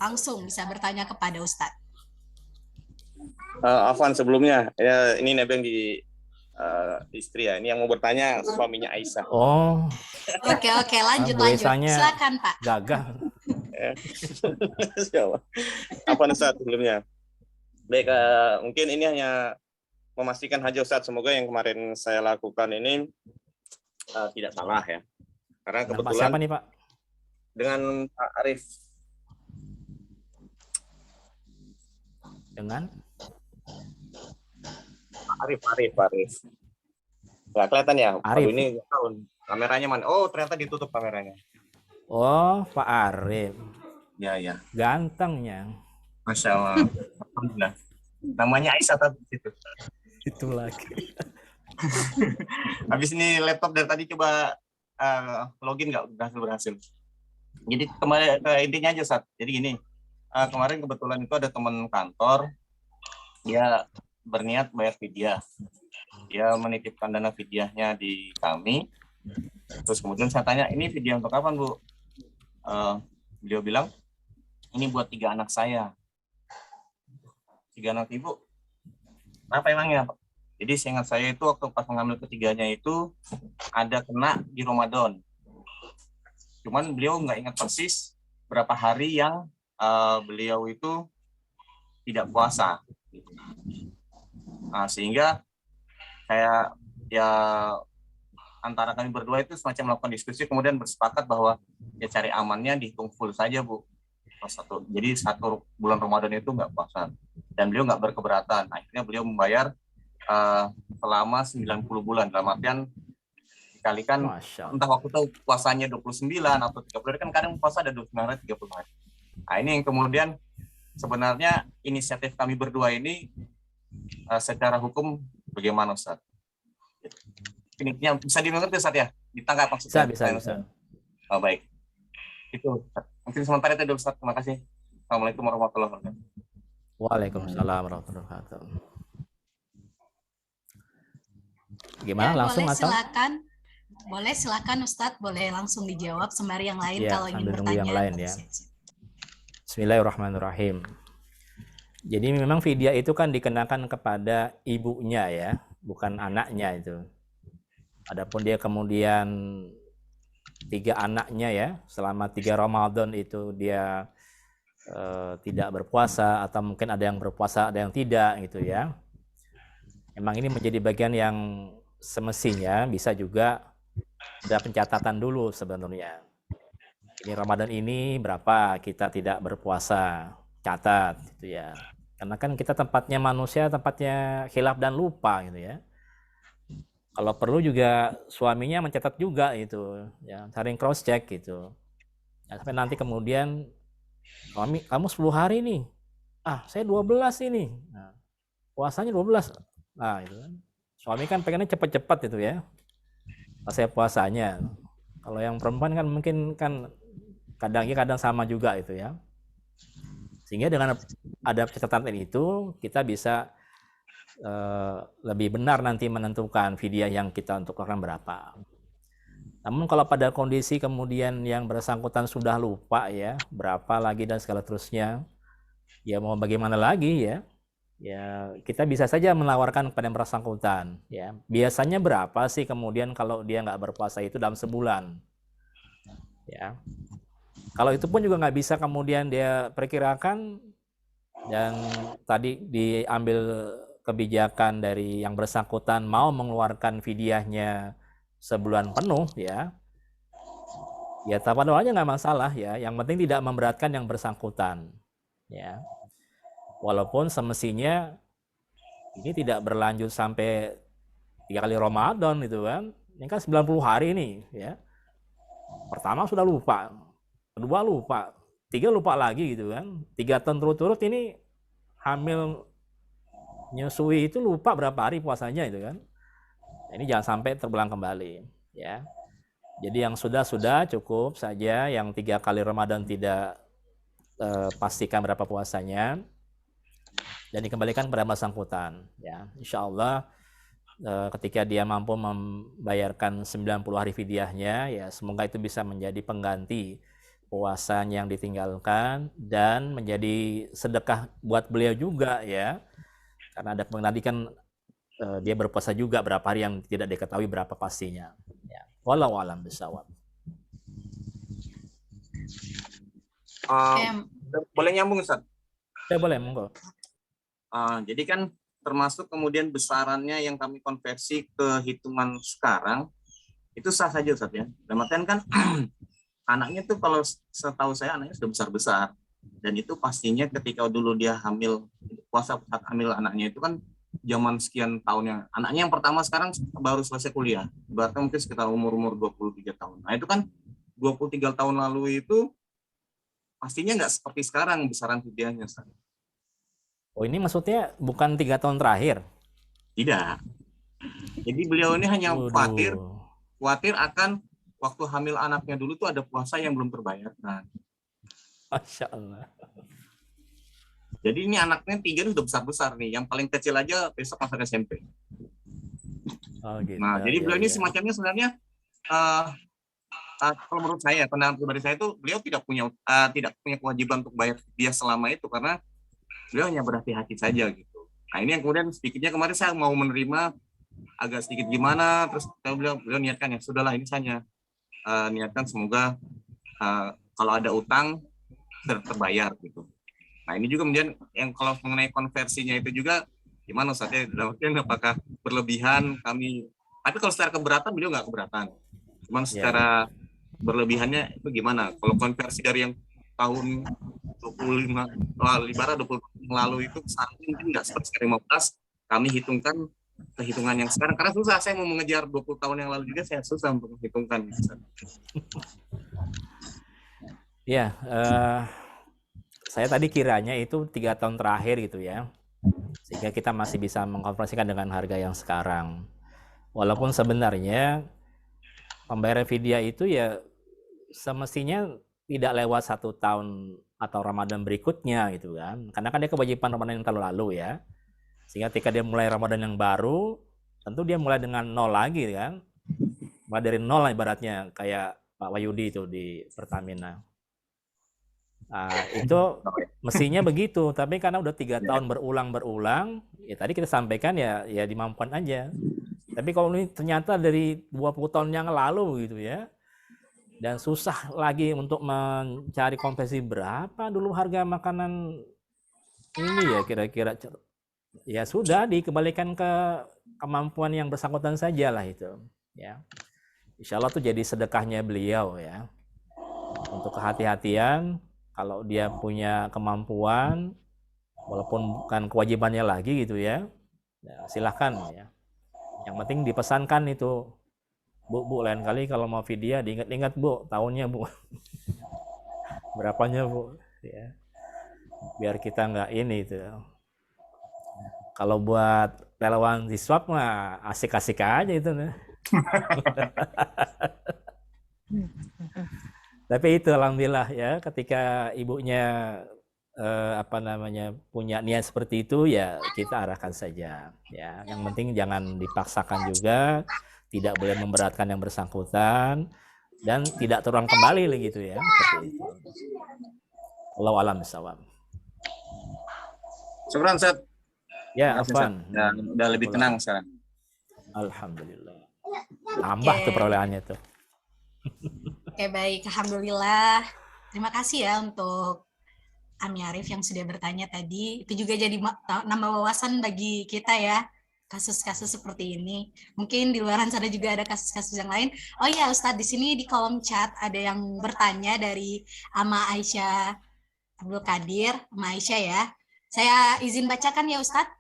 langsung bisa bertanya kepada Ustadz. Afwan sebelumnya, ya ini nebeng di istri ya. Ini yang mau bertanya suaminya Aisyah. Oh. Oke, lanjut. Silakan Pak. Gagah. Afwan Ustadz sebelumnya. Baik, mungkin ini hanya memastikan saja Ustadz, semoga yang kemarin saya lakukan ini tidak salah ya. Karena kebetulan siapa nih Pak? Dengan Pak Arif. Dengan? Arif. Nggak kelihatan ya? Arif. Ini tahun kameranya mana? Oh, ternyata ditutup kameranya. Oh, Pak Arif. Ya. Gantengnya. Masya Allah. Alhamdulillah. Namanya Aisyah tadi situ. Itu lagi. Habis ini laptop dari tadi coba login nggak berhasil. Jadi kemarin intinya aja Ustaz. Jadi gini, kemarin kebetulan itu ada teman kantor, dia berniat bayar fidyah. Dia menitipkan dana fidyahnya di kami. Terus kemudian saya tanya, ini fidyah untuk kapan Bu? Beliau bilang, ini buat 3 anak saya. 3 anak Ibu. Kenapa emangnya Pak? Jadi seingat saya itu waktu pas mengambil ketiganya itu ada kena di Ramadan. Cuman beliau nggak ingat persis berapa hari yang beliau itu tidak puasa. Nah, sehingga saya ya antara kami berdua itu semacam melakukan diskusi kemudian bersepakat bahwa ya cari amannya dihitung full saja Bu. Jadi 1 bulan Ramadan itu nggak puasa dan beliau nggak berkeberatan. Akhirnya beliau membayar selama 90 bulan dalam artian dikalikan entah waktu itu puasanya 29 atau 30 hari, kan kadang puasa ada 29 hari 30 hari. Nah, ini yang kemudian sebenarnya inisiatif kami berdua ini secara hukum bagaimana Ustaz? Ini bisa dimengerti Ustaz ya? Ditangkap maksudnya? Bisa. Oh, baik. Itu mungkin sementara itu dulu Ustaz. Terima kasih. Assalamualaikum warahmatullahi wabarakatuh. Waalaikumsalam warahmatullahi wabarakatuh. Gimana ya, langsung atau? Silakan Ustadz, boleh langsung dijawab sembari yang lain ya, kalau ingin bertanya. Yang lain ya. Bismillahirrahmanirrahim. Jadi memang fidyah itu kan dikenakan kepada ibunya ya, bukan anaknya itu. Adapun dia kemudian 3 anaknya ya, selama 3 Ramadan itu dia tidak berpuasa atau mungkin ada yang berpuasa, ada yang tidak gitu ya. Memang ini menjadi bagian yang semestinya bisa juga ada pencatatan dulu sebenarnya. Ini Ramadan ini berapa kita tidak berpuasa, catat gitu ya. Karena kan kita tempatnya manusia, tempatnya khilaf dan lupa gitu ya. Kalau perlu juga suaminya mencatat juga itu, ya, saling cross check gitu. Ya, sampai nanti kemudian suami, kamu 10 hari nih. Saya 12 ini. Nah, puasanya 12. Nah, itu kan. Suami kan pengennya cepat-cepat itu ya. Saya puasanya. Kalau yang perempuan kan mungkin kan kadang sama juga itu ya. Sehingga dengan ada catatan itu kita bisa lebih benar nanti menentukan fidyah yang kita untuk lakukan berapa. Namun kalau pada kondisi kemudian yang bersangkutan sudah lupa ya berapa lagi dan segala terusnya, ya mau bagaimana lagi ya, ya kita bisa saja menawarkan kepada yang bersangkutan, ya. Biasanya berapa sih kemudian kalau dia nggak berpuasa itu dalam sebulan, ya. Kalau itu pun juga nggak bisa kemudian dia perkirakan dan tadi diambil kebijakan dari yang bersangkutan mau mengeluarkan fidyahnya sebulan penuh, ya. Ya tawadhu aja nggak masalah, ya. Yang penting tidak memberatkan yang bersangkutan, ya. Walaupun semestinya ini tidak berlanjut sampai 3 kali Ramadan gitu kan. Ini kan 90 hari nih, ya. Pertama sudah lupa, kedua lupa, 3 lupa lagi gitu kan. 3 tahun turut-turut ini hamil nyusui itu lupa berapa hari puasanya itu kan. Ini jangan sampai terulang kembali, ya. Jadi yang sudah cukup saja, yang 3 kali Ramadan tidak pastikan berapa puasanya dan dikembalikan kepada bersangkutan, ya. Insya Allah ketika dia mampu membayarkan 90 hari fidyahnya, ya semoga itu bisa menjadi pengganti puasanya yang ditinggalkan dan menjadi sedekah buat beliau juga, ya. Karena ada nanti kan dia berpuasa juga berapa hari yang tidak diketahui berapa pastinya, ya. Wallahu a'lam bishawab. Boleh nyambung, Ustaz? Ya boleh, monggo. Jadi kan termasuk kemudian besarannya yang kami konversi ke hitungan sekarang itu sah saja, Ustaz, ya. Dalam artian kan anaknya tuh kalau setahu saya anaknya sudah besar-besar dan itu pastinya ketika dulu dia hamil, puasa saat hamil anaknya itu kan zaman sekian tahunnya. Anaknya yang pertama sekarang baru selesai kuliah. Berarti mungkin sekitar umur 23 tahun. Nah, itu kan 23 tahun lalu itu pastinya nggak seperti sekarang besaran fidyahnya, Ustaz. Oh, ini maksudnya bukan 3 tahun terakhir? Tidak. Jadi beliau ini hanya khawatir akan waktu hamil anaknya dulu tuh ada puasa yang belum terbayarkan. Masya Allah. Jadi ini anaknya 3 sudah besar-besar nih. Yang paling kecil aja besok masuk SMP. Oh, gitu. Nah, jadi beliau ini semacamnya sebenarnya kalau menurut saya, pandangan pribadi saya itu beliau tidak punya kewajiban untuk bayar dia selama itu karena beliau hanya berhati-hati saja gitu. Nah, ini yang kemudian sedikitnya kemarin saya mau menerima agak sedikit gimana, terus beliau niatkan ya sudahlah ini saya niatkan semoga kalau ada utang terbayar gitu. Nah, ini juga kemudian yang kalau mengenai konversinya itu juga gimana Ustaz ya, apakah berlebihan kami, tapi kalau secara keberatan beliau nggak keberatan, cuman secara berlebihannya itu gimana kalau konversi dari yang tahun 25 ibarat 20 tahun lalu itu sekarang mungkin nggak seperti 15, kami hitungkan kehitungan yang sekarang karena susah, saya mau mengejar 20 tahun yang lalu juga saya susah untuk menghitungkan. Ya, saya tadi kiranya itu 3 tahun terakhir gitu ya, sehingga kita masih bisa mengkonversikan dengan harga yang sekarang. Walaupun sebenarnya pembayaran fidyah itu ya semestinya tidak lewat 1 tahun atau Ramadan berikutnya gitu kan, karena kan dia kewajiban Ramadan yang lalu ya, sehingga ketika dia mulai Ramadan yang baru, tentu dia mulai dengan nol lagi kan, mulai dari nol ibaratnya kayak Pak Wahyudi itu di Pertamina. Itu mestinya begitu, tapi karena udah 3 tahun berulang, ya tadi kita sampaikan ya dimampukan aja. Tapi kalau ini ternyata dari 20 tahun yang lalu gitu ya, dan susah lagi untuk mencari konversi berapa dulu harga makanan ini ya kira-kira, ya sudah dikembalikan ke kemampuan yang bersangkutan saja lah itu ya. Insya Allah tuh jadi sedekahnya beliau ya, untuk kehati-hatian. Kalau dia punya kemampuan, walaupun bukan kewajibannya lagi gitu ya, silahkan ya. Yang penting dipesankan itu, Bu, lain kali kalau mau fidyah diingat-ingat Bu, tahunnya Bu, berapanya Bu, ya. Biar kita nggak ini itu. Kalau buat relawan di swab mah asik-asik aja itu nih. Tapi itu alhamdulillah ya, ketika ibunya punya niat seperti itu ya kita arahkan saja ya. Yang penting jangan dipaksakan juga, tidak boleh memberatkan yang bersangkutan dan tidak terulang kembali gitu ya, seperti itu. Wallahu a'lam bishawab. Syukran Ustaz. Ya, Makasih, Ustaz. Afwan. Udah lebih tenang sekarang. Alhamdulillah. Tambah tuh perolehannya tuh. Oke, baik. Alhamdulillah. Terima kasih ya untuk Ami Arif yang sudah bertanya tadi. Itu juga jadi nambah wawasan bagi kita ya, kasus-kasus seperti ini. Mungkin di luaran sana juga ada kasus-kasus yang lain. Oh iya, Ustadz, di sini di kolom chat ada yang bertanya dari Ama Aisyah Abdul Qadir, Ama Aisyah ya. Saya izin bacakan ya, Ustadz.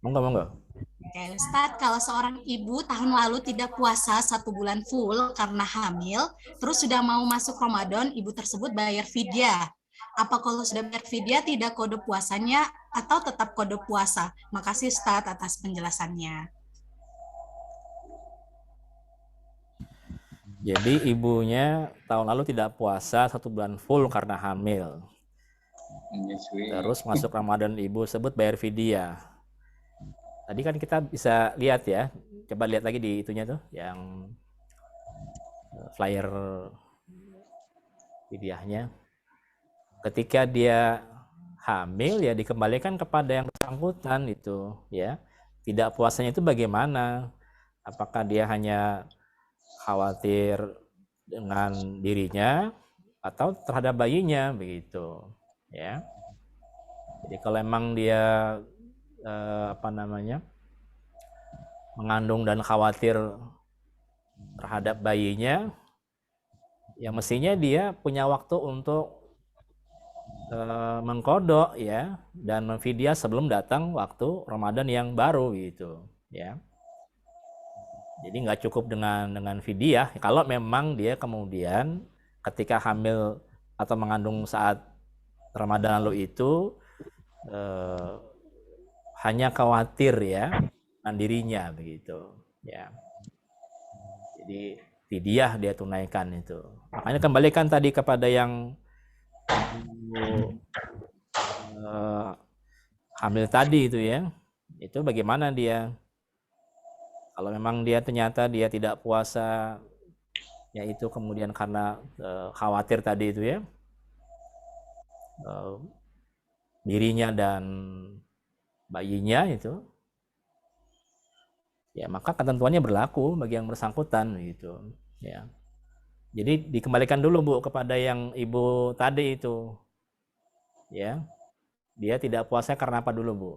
Monggo. Oke, Ustadz, kalau seorang ibu tahun lalu tidak puasa 1 bulan full karena hamil, terus sudah mau masuk Ramadan, ibu tersebut bayar fidyah. Apa kalau sudah bayar fidyah tidak kode puasanya atau tetap kode puasa? Makasih Ustadz atas penjelasannya. Jadi ibunya tahun lalu tidak puasa 1 bulan full karena hamil. Terus masuk Ramadan ibu sebut bayar fidyah. Tadi kan kita bisa lihat ya, coba lihat lagi di itunya tuh, yang flyer fidyahnya. Ketika dia hamil ya dikembalikan kepada yang bersangkutan itu ya. Tidak puasanya itu bagaimana? Apakah dia hanya khawatir dengan dirinya atau terhadap bayinya begitu ya. Jadi kalau emang dia mengandung dan khawatir terhadap bayinya, ya mestinya dia punya waktu untuk mengkodok ya dan memfidyah sebelum datang waktu Ramadan yang baru gitu ya. Jadi nggak cukup dengan fidyah kalau memang dia kemudian ketika hamil atau mengandung saat Ramadan lalu itu hanya khawatir ya dengan dirinya begitu ya. Jadi fidyah dia tunaikan itu. Makanya kembalikan tadi kepada yang hamil tadi itu ya. Itu bagaimana dia? Kalau memang dia ternyata dia tidak puasa, yaitu kemudian karena khawatir tadi itu ya, dirinya dan bayinya itu, ya maka ketentuannya berlaku bagi yang bersangkutan gitu ya. Jadi dikembalikan dulu Bu kepada yang ibu tadi itu ya. Dia tidak puasa karena apa dulu Bu?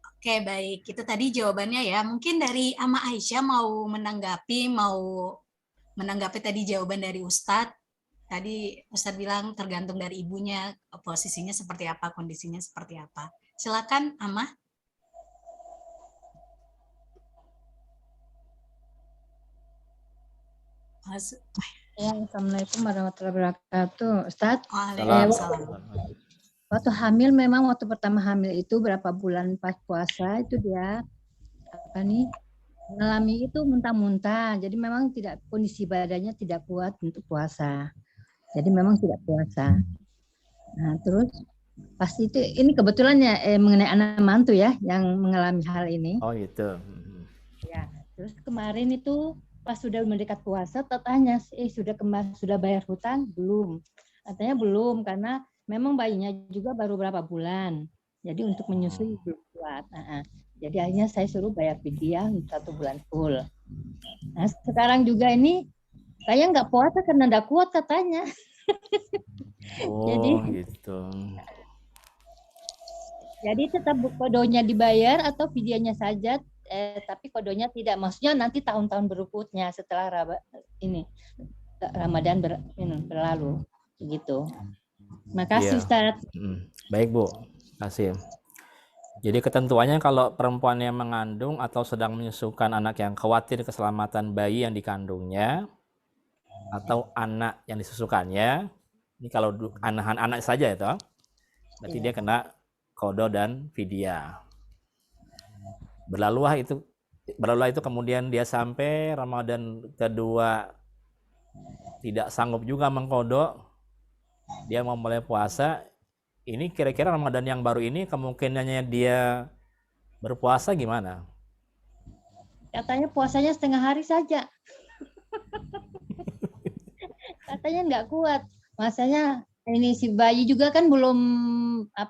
Oke, baik. Itu tadi jawabannya ya. Mungkin dari Ama Aisyah mau menanggapi tadi jawaban dari Ustadz. Tadi Ustadz bilang tergantung dari ibunya, posisinya seperti apa, kondisinya seperti apa. Silakan, Ama. Ya, Assalamualaikum warahmatullahi wabarakatuh. Ustadz, waktu hamil memang waktu pertama hamil itu berapa bulan pas puasa itu dia mengalami itu muntah-muntah. Jadi memang kondisi badannya tidak kuat untuk puasa. Jadi memang tidak puasa. Nah, terus pasti itu ini kebetulan ya mengenai anak mantu ya yang mengalami hal ini. Oh gitu. Ya, terus kemarin itu pas sudah mendekat puasa, tanya sudah bayar hutang belum? Katanya belum karena memang bayinya juga baru berapa bulan. Jadi untuk menyusui belum kuat. Jadi akhirnya saya suruh bayar fidyah 1 bulan full. Nah sekarang juga ini saya nggak puasa karena nggak kuat katanya. Oh jadi, gitu. Jadi tetap kodonya dibayar atau fidyahnya saja, tapi kodonya tidak. Maksudnya nanti tahun-tahun berikutnya setelah Ramadan berlalu, begitu. Makasih Ustaz. Baik Bu, kasih. Jadi ketentuannya kalau perempuan yang mengandung atau sedang menyusukan anak yang khawatir keselamatan bayi yang dikandungnya atau anak yang disusukannya, ini kalau anak saja itu, berarti dia kena qada dan fidyah. Berlalulah itu kemudian dia sampai Ramadan kedua tidak sanggup juga mengqada, dia mau mulai puasa. Ini kira-kira Ramadan yang baru ini kemungkinannya dia berpuasa gimana? Katanya puasanya setengah hari saja. Katanya nggak kuat. Masanya Ini si bayi juga kan belum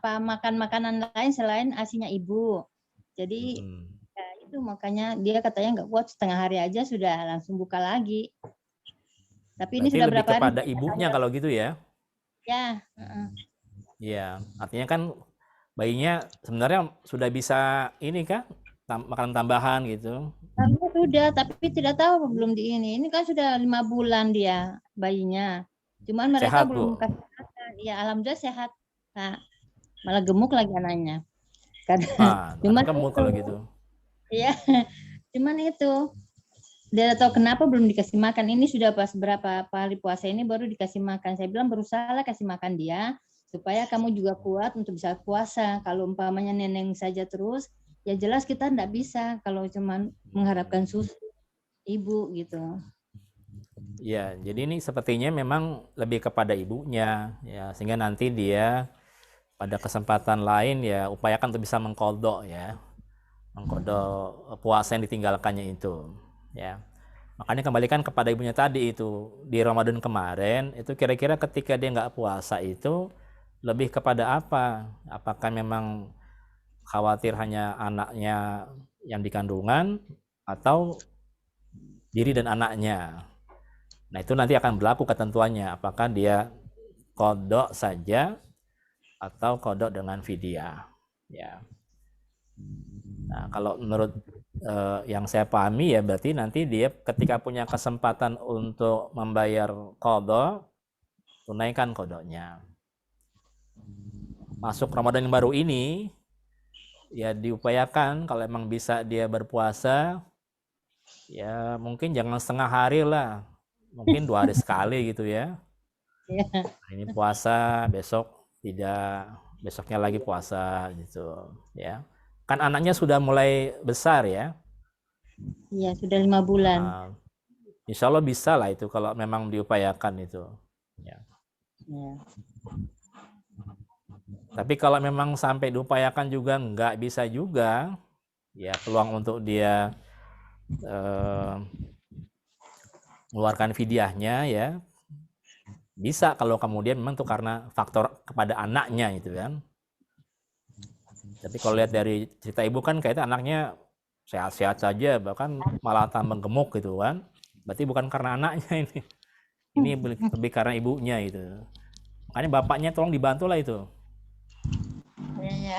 makan makanan lain selain asinya ibu. Jadi ya itu makanya dia katanya nggak kuat, setengah hari aja sudah langsung buka lagi. Tapi ini Berarti sudah lebih berapa hari? kepada ibunya kalau gitu ya? Ya. Iya, artinya kan bayinya sebenarnya sudah bisa ini kah? Makanan tambahan gitu. Karena sudah, tapi tidak tahu belum di ini. Ini kan sudah 5 bulan dia bayinya. Cuman mereka Sehat, belum Bu? kasih makan. Ya alhamdulillah sehat. Nah, malah gemuk lagi anaknya. Karena cuman gemuk itu, kalau gitu. ya, cuman itu. Dia tahu kenapa belum dikasih makan. Ini sudah pas berapa hari puasa ini baru dikasih makan. Saya bilang berusaha kasih makan dia supaya kamu juga kuat untuk bisa puasa. Kalau umpamanya neneng saja terus, ya jelas kita enggak bisa kalau cuman mengharapkan susu ibu gitu. Ya, jadi ini sepertinya memang lebih kepada ibunya ya, sehingga nanti dia pada kesempatan lain ya upayakan untuk bisa mengkodok ya. Mengkodok puasa yang ditinggalkannya itu ya. Makanya kembalikan kepada ibunya tadi itu di Ramadan kemarin itu kira-kira ketika dia nggak puasa itu lebih kepada apa? Apakah memang khawatir hanya anaknya yang di kandungan atau diri dan anaknya? Nah itu nanti akan berlaku ketentuannya apakah dia kodok saja atau kodok dengan fidyah ya. Nah kalau menurut yang saya pahami ya berarti nanti dia ketika punya kesempatan untuk membayar kodok, tunaikan kodoknya. Masuk Ramadan yang baru ini ya diupayakan kalau emang bisa dia berpuasa ya mungkin jangan setengah hari lah, mungkin 2 hari sekali gitu ya. Ini puasa, besok tidak, besoknya lagi puasa gitu ya. Kan anaknya sudah mulai besar ya. Iya, sudah 5 bulan. Insya Allah bisa lah itu kalau memang diupayakan itu. Ya. Tapi kalau memang sampai diupayakan juga nggak bisa juga, ya peluang untuk dia mengeluarkan fidyahnya ya bisa kalau kemudian memang itu karena faktor kepada anaknya itu kan. Tapi kalau lihat dari cerita ibu kan kayaknya anaknya sehat-sehat saja, bahkan malah tambah gemuk gitu kan. Berarti bukan karena anaknya ini. Ini lebih karena ibunya gitu. Makanya bapaknya tolong dibantu lah itu. Iya.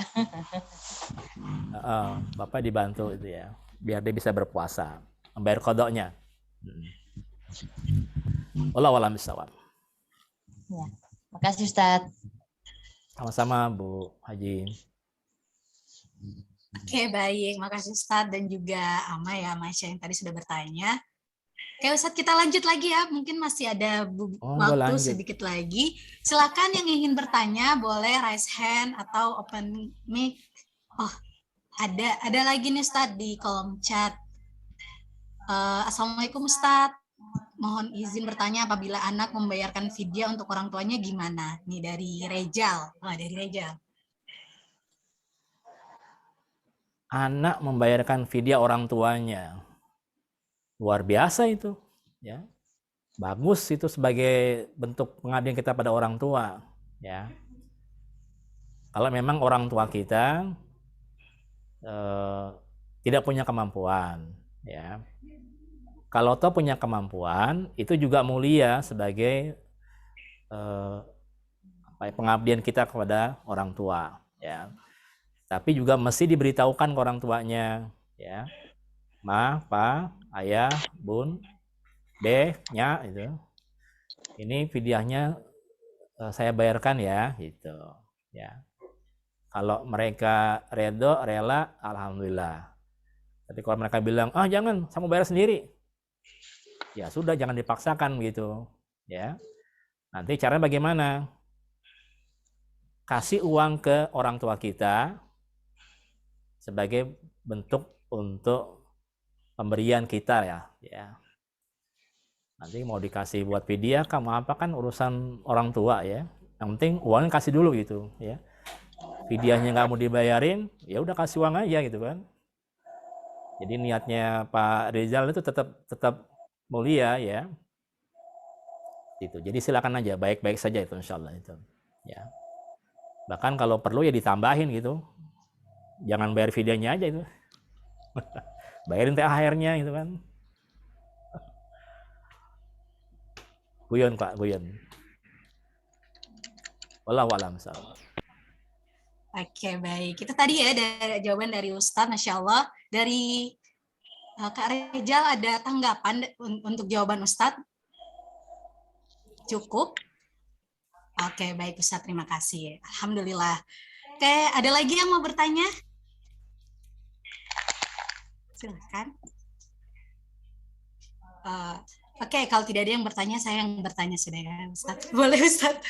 Bapak dibantu itu ya, biar dia bisa berpuasa, membayar kodoknya. Wallahu a'lam bishawab. Ya. Makasih Ustadz. Sama-sama Bu Haji. Oke, baik. Makasih Ustadz dan juga Ama ya, Masya yang tadi sudah bertanya. Oke Ustadz, kita lanjut lagi ya. Mungkin masih ada waktu sedikit lagi. Silakan yang ingin bertanya, boleh raise hand atau open mic. Oh, ada lagi nih Ustadz di kolom chat. Assalamualaikum Ustadz. Mohon izin bertanya apabila anak membayarkan fidyah untuk orang tuanya gimana? Nih dari Rejal. Dari Rejal. Anak membayarkan fidyah orang tuanya. Luar biasa itu, ya. Bagus itu sebagai bentuk pengabdian kita pada orang tua, ya. Kalau memang orang tua kita tidak punya kemampuan, ya. Kalau toh punya kemampuan, itu juga mulia sebagai pengabdian kita kepada orang tua, ya. Tapi juga mesti diberitahukan ke orang tuanya, ya. Ma, Pa, Ayah, Bun, Deh, Nya, itu. Ini fidyahnya saya bayarkan ya, gitu. Ya. Kalau mereka rela, alhamdulillah. Tapi kalau mereka bilang, jangan, saya mau bayar sendiri. Ya sudah, jangan dipaksakan gitu, ya. Nanti caranya bagaimana? Kasih uang ke orang tua kita sebagai bentuk untuk pemberian kita ya. Nanti mau dikasih buat fidyah, kamu apa kan urusan orang tua ya. Yang penting uangnya kasih dulu gitu ya. Fidyahnya nggak mau dibayarin, ya udah kasih uang aja gitu kan. Jadi niatnya Pak Rizal itu tetap mulia ya. Itu. Jadi silakan aja, baik-baik saja itu insyaallah itu. Ya. Bahkan kalau perlu ya ditambahin gitu. Jangan bayar fidyahnya aja itu. Bayarin THR-nya gitu kan. Guyon Pak, guyon. Wallahu a'lam bishawab. Oke, baik. Itu tadi ya dari jawaban dari Ustadz, Masya Allah. Dari Kak Rejal ada tanggapan untuk jawaban Ustadz? Cukup? Oke, baik Ustadz, terima kasih. Alhamdulillah. Oke, ada lagi yang mau bertanya? Silahkan. Oke, kalau tidak ada yang bertanya, saya yang bertanya sudah ya, Ustadz. Boleh Ustadz?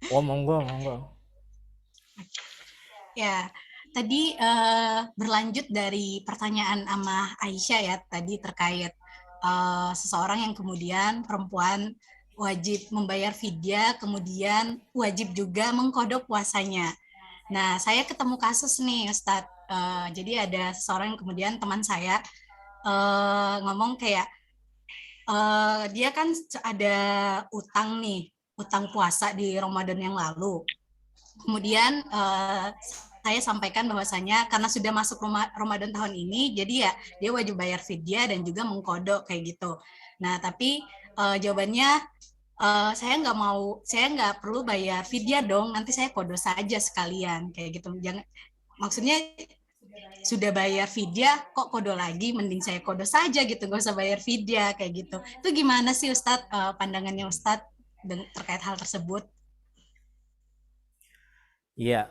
Oh, monggo, monggo. Ya, tadi berlanjut dari pertanyaan Amah Aisyah ya, tadi terkait seseorang yang kemudian perempuan wajib membayar fidyah, kemudian wajib juga mengkodok puasanya. Nah, saya ketemu kasus nih, Ustadz. Jadi ada seseorang yang kemudian teman saya ngomong kayak, dia kan ada utang nih, utang puasa di Ramadan yang lalu. Kemudian saya sampaikan bahwasanya karena sudah masuk Ramadan tahun ini, jadi ya dia wajib bayar fidyah dan juga mengkodok kayak gitu. Nah, tapi jawabannya saya nggak perlu bayar fidyah dong, nanti saya kodok saja sekalian kayak gitu. Jangan, maksudnya sudah bayar fidyah kok kodok lagi, mending saya kodok saja gitu, nggak usah bayar fidyah kayak gitu. Itu gimana sih Ustadz, pandangannya Ustadz terkait hal tersebut? Iya,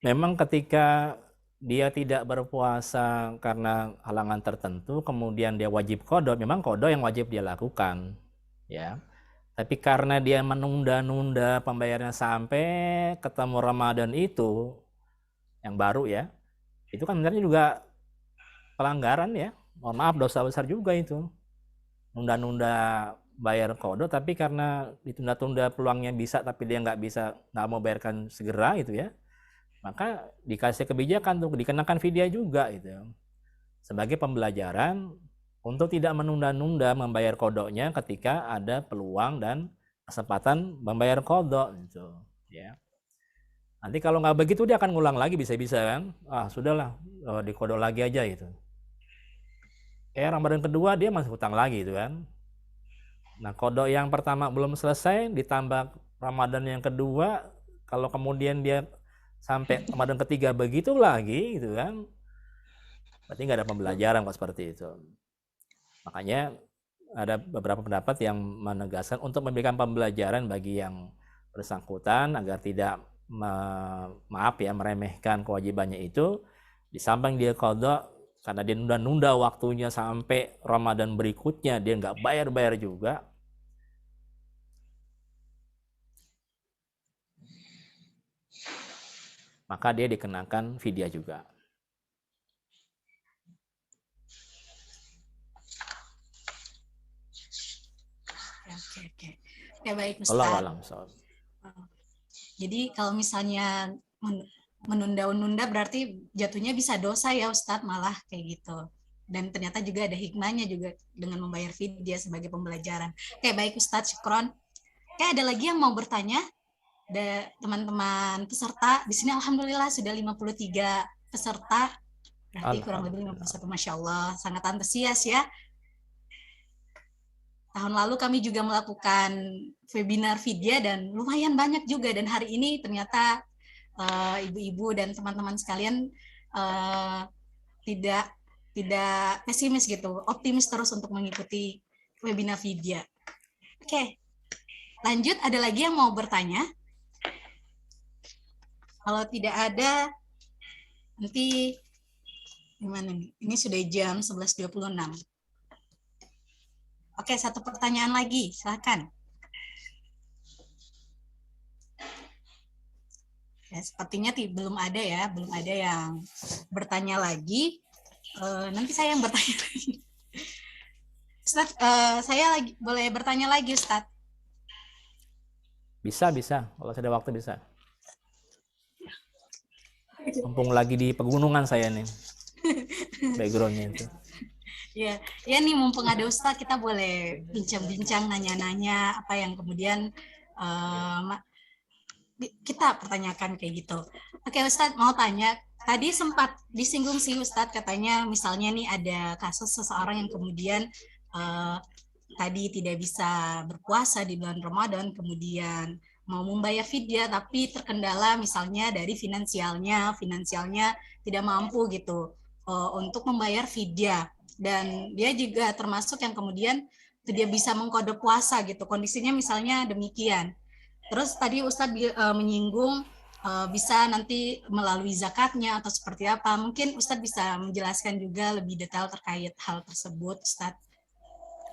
memang ketika dia tidak berpuasa karena halangan tertentu, kemudian dia wajib qada, memang qada yang wajib dia lakukan, ya. Tapi karena dia menunda-nunda pembayarannya sampai ketemu Ramadan itu yang baru ya, itu kan sebenarnya juga pelanggaran ya. Mohon maaf, dosa besar juga itu. Nunda-nunda bayar qada, tapi karena ditunda-tunda peluangnya bisa, tapi dia nggak mau bayarkan segera gitu ya, maka dikasih kebijakan tuh, dikenakan fidyah juga gitu, sebagai pembelajaran untuk tidak menunda-nunda membayar qadanya ketika ada peluang dan kesempatan membayar qada gitu ya. Nanti kalau nggak begitu dia akan ngulang lagi, bisa-bisa kan, sudahlah diqada lagi aja gitu. Ramadan kedua dia masih hutang lagi gitu kan. Nah, qada yang pertama belum selesai, ditambah Ramadan yang kedua, kalau kemudian dia sampai Ramadan ketiga begitu lagi gitu kan, berarti nggak ada pembelajaran kok seperti itu. Makanya ada beberapa pendapat yang menegaskan untuk memberikan pembelajaran bagi yang bersangkutan agar tidak meremehkan kewajibannya itu, di samping dia qada karena dia nunda-nunda waktunya sampai Ramadan berikutnya, dia nggak bayar juga, maka dia dikenakan fidyah juga. Oke. Ya baik Ustaz. Wallahu a'lam. Jadi kalau misalnya menunda-nunda berarti jatuhnya bisa dosa ya Ustadz, malah kayak gitu. Dan ternyata juga ada hikmahnya juga dengan membayar fidyah sebagai pembelajaran. Oke, baik Ustadz, syukron. Oke, ada lagi yang mau bertanya? Ada teman-teman peserta. Di sini alhamdulillah sudah 53 peserta. Berarti kurang lebih 51, Masya Allah. Sangat antusias ya. Tahun lalu kami juga melakukan webinar fidyah dan lumayan banyak juga. Dan hari ini ternyata ibu-ibu dan teman-teman sekalian tidak pesimis gitu, optimis terus untuk mengikuti webinar fidyah. Oke, lanjut, ada lagi yang mau bertanya? Kalau tidak ada, nanti gimana nih? Ini sudah jam 11.26. Oke, satu pertanyaan lagi, silakan. Ya, sepertinya belum ada ya, belum ada yang bertanya lagi. Nanti saya yang bertanya lagi. Ustaz, saya boleh bertanya lagi, Ustaz? Bisa. Kalau ada waktu bisa. Mumpung lagi di pegunungan saya nih. Backgroundnya itu. Ya, ya nih mumpung ada Ustadz, kita boleh bincang-bincang, nanya-nanya apa yang kemudian kita pertanyakan kayak gitu. Oke Ustadz, mau tanya, tadi sempat disinggung sih Ustadz, katanya misalnya nih ada kasus seseorang yang kemudian tadi tidak bisa berpuasa di bulan Ramadan, kemudian mau membayar fidyah tapi terkendala misalnya dari finansialnya tidak mampu gitu untuk membayar fidyah, dan dia juga termasuk yang kemudian dia bisa mengkode puasa gitu, kondisinya misalnya demikian. Terus tadi Ustadz menyinggung bisa nanti melalui zakatnya atau seperti apa. Mungkin Ustadz bisa menjelaskan juga lebih detail terkait hal tersebut, Ustadz.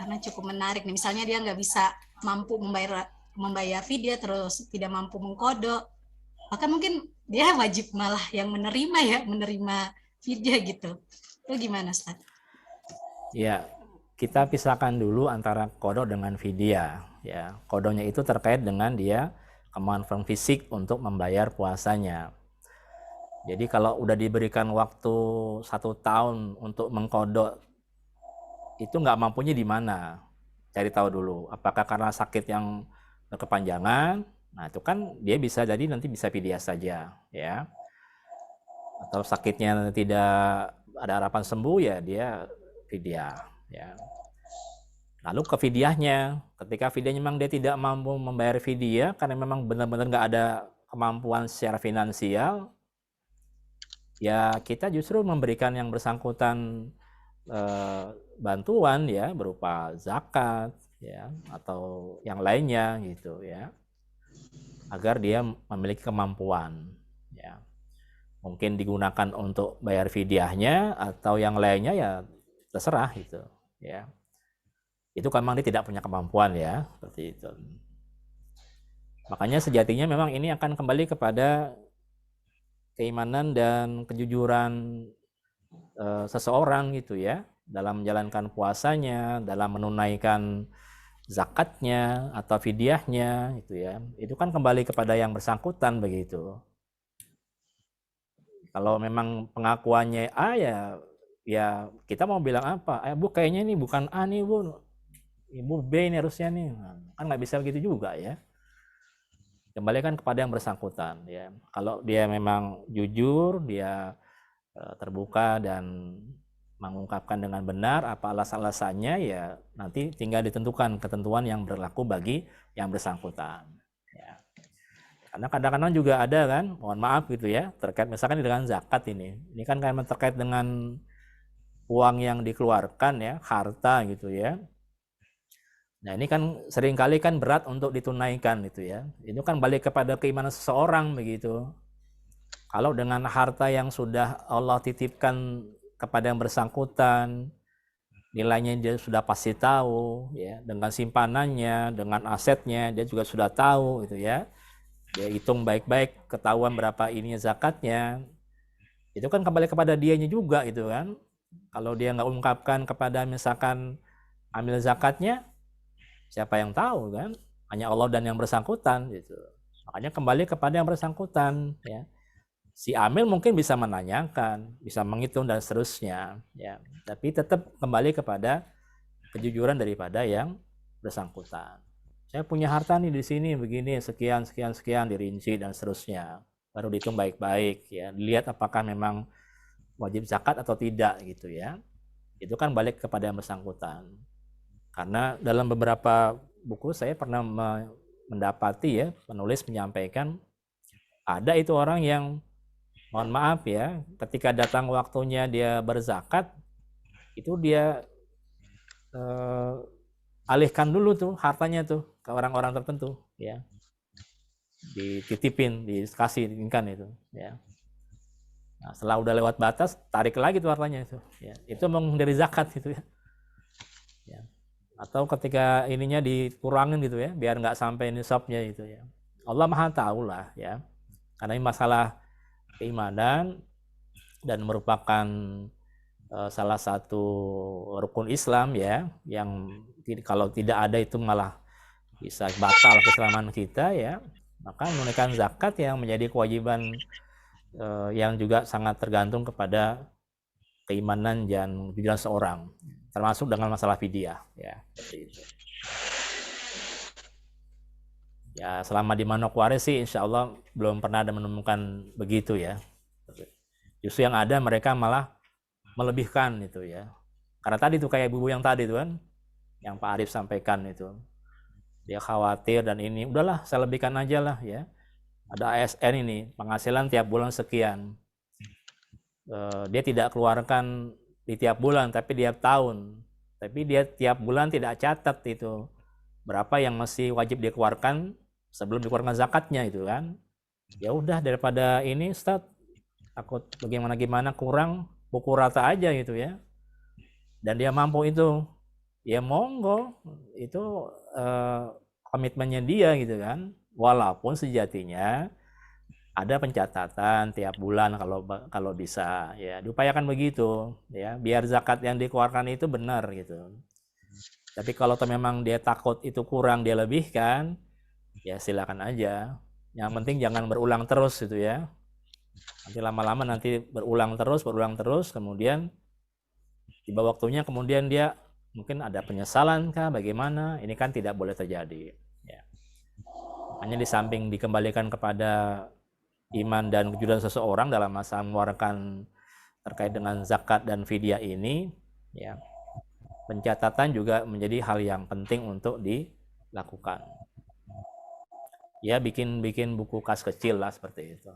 Karena cukup menarik nih. Misalnya dia nggak bisa mampu membayar fidyah, terus tidak mampu mengkodok. Bahkan mungkin dia wajib malah yang menerima fidyah gitu. Itu gimana, Ustadz? Ya, kita pisahkan dulu antara kodok dengan fidyah. Ya, kodoknya itu terkait dengan dia kemampuan fisik untuk membayar puasanya. Jadi kalau udah diberikan waktu 1 tahun untuk mengkodok, itu nggak mampunya di mana? Cari tahu dulu. Apakah karena sakit yang berkepanjangan? Nah itu kan dia bisa jadi nanti bisa fidyah saja, ya. Atau sakitnya tidak ada harapan sembuh, ya dia fidyah, ya. Lalu ke fidyahnya, ketika fidyahnya memang dia tidak mampu membayar fidyah karena memang benar-benar nggak ada kemampuan secara finansial, ya kita justru memberikan yang bersangkutan bantuan ya berupa zakat ya atau yang lainnya gitu ya, agar dia memiliki kemampuan ya. Mungkin digunakan untuk bayar fidyahnya atau yang lainnya ya terserah gitu ya. Itu kan memang dia tidak punya kemampuan ya, seperti itu. Makanya sejatinya memang ini akan kembali kepada keimanan dan kejujuran seseorang gitu ya, dalam menjalankan puasanya, dalam menunaikan zakatnya atau fidyahnya gitu ya. Itu kan kembali kepada yang bersangkutan begitu. Kalau memang pengakuannya A ya kita mau bilang apa? Bu kayaknya ini bukan A nih Bu. Ibu B ini harusnya nih, kan nggak bisa begitu juga ya. Kembalikan kepada yang bersangkutan ya. Kalau dia memang jujur, dia terbuka dan mengungkapkan dengan benar apa alasan-alasannya, ya nanti tinggal ditentukan ketentuan yang berlaku bagi yang bersangkutan. Ya. Karena kadang-kadang juga ada kan, mohon maaf gitu ya, terkait misalkan dengan zakat ini kan karena terkait dengan uang yang dikeluarkan ya, harta gitu ya. Nah ini kan seringkali kan berat untuk ditunaikan gitu ya. Itu kan balik kepada keimanan seseorang begitu. Kalau dengan harta yang sudah Allah titipkan kepada yang bersangkutan, nilainya dia sudah pasti tahu ya, dengan simpanannya, dengan asetnya dia juga sudah tahu gitu ya. Dia hitung baik-baik, ketahuan berapa ininya zakatnya. Itu kan kembali kepada dianya juga gitu kan. Kalau dia nggak ungkapkan kepada misalkan ambil zakatnya, siapa yang tahu kan? Hanya Allah dan yang bersangkutan gitu. Makanya kembali kepada yang bersangkutan ya. Si amil mungkin bisa menanyakan, bisa menghitung dan seterusnya ya. Tapi tetap kembali kepada kejujuran daripada yang bersangkutan. Saya punya harta nih di sini begini sekian dirinci dan seterusnya. Baru dihitung baik-baik ya. Lihat apakah memang wajib zakat atau tidak gitu ya. Itu kan balik kepada yang bersangkutan. Karena dalam beberapa buku saya pernah mendapati ya, penulis menyampaikan ada itu orang yang mohon maaf ya, ketika datang waktunya dia berzakat, itu dia alihkan dulu tuh hartanya tuh ke orang-orang tertentu ya. Dititipin, dikasihkan itu ya. Nah, setelah udah lewat batas, tarik lagi tuh hartanya itu ya. Itu memang dari zakat itu ya. Ya. Atau ketika ininya dikurangin gitu ya, biar nggak sampai nisabnya itu ya. Allah Maha tahu lah ya. Karena ini masalah keimanan dan merupakan salah satu rukun Islam ya, yang kalau tidak ada itu malah bisa batal keselamatan kita ya. Maka menunaikan zakat yang menjadi kewajiban yang juga sangat tergantung kepada keimanan dan kejujuran seorang. termasuk dengan masalah fidyah, ya. Seperti itu. Ya, selama di Manokwari sih insya Allah belum pernah ada menemukan begitu ya. Justru yang ada mereka malah melebihkan itu ya. Karena tadi tuh kayak ibu yang tadi tuh kan, yang Pak Arif sampaikan itu. Dia khawatir dan ini, udahlah saya lebihkan aja lah ya. Ada ASN ini, penghasilan tiap bulan sekian. Dia tidak keluarkan di tiap bulan, tapi tiap tahun. Tapi dia tiap bulan tidak catat itu. Berapa yang masih wajib dikeluarkan sebelum dikeluarkan zakatnya itu kan. Ya udah daripada ini Ustaz, takut bagaimana kurang, pukul rata aja gitu ya. Dan dia mampu itu, ya monggo, itu komitmennya dia gitu kan. Walaupun sejatinya ada pencatatan tiap bulan kalau bisa ya, diupayakan begitu ya, biar zakat yang dikeluarkan itu benar gitu. Tapi kalau memang dia takut itu kurang, dia lebihkan, ya silakan aja. Yang penting jangan berulang terus gitu ya. Nanti lama-lama nanti berulang terus, kemudian tiba waktunya kemudian dia mungkin ada penyesalan kah, bagaimana? Ini kan tidak boleh terjadi. Ya. Hanya di samping dikembalikan kepada iman dan kejujuran seseorang dalam masalah mengeluarkan terkait dengan zakat dan fidyah ini, ya, pencatatan juga menjadi hal yang penting untuk dilakukan. Ya, bikin buku kas kecil lah seperti itu.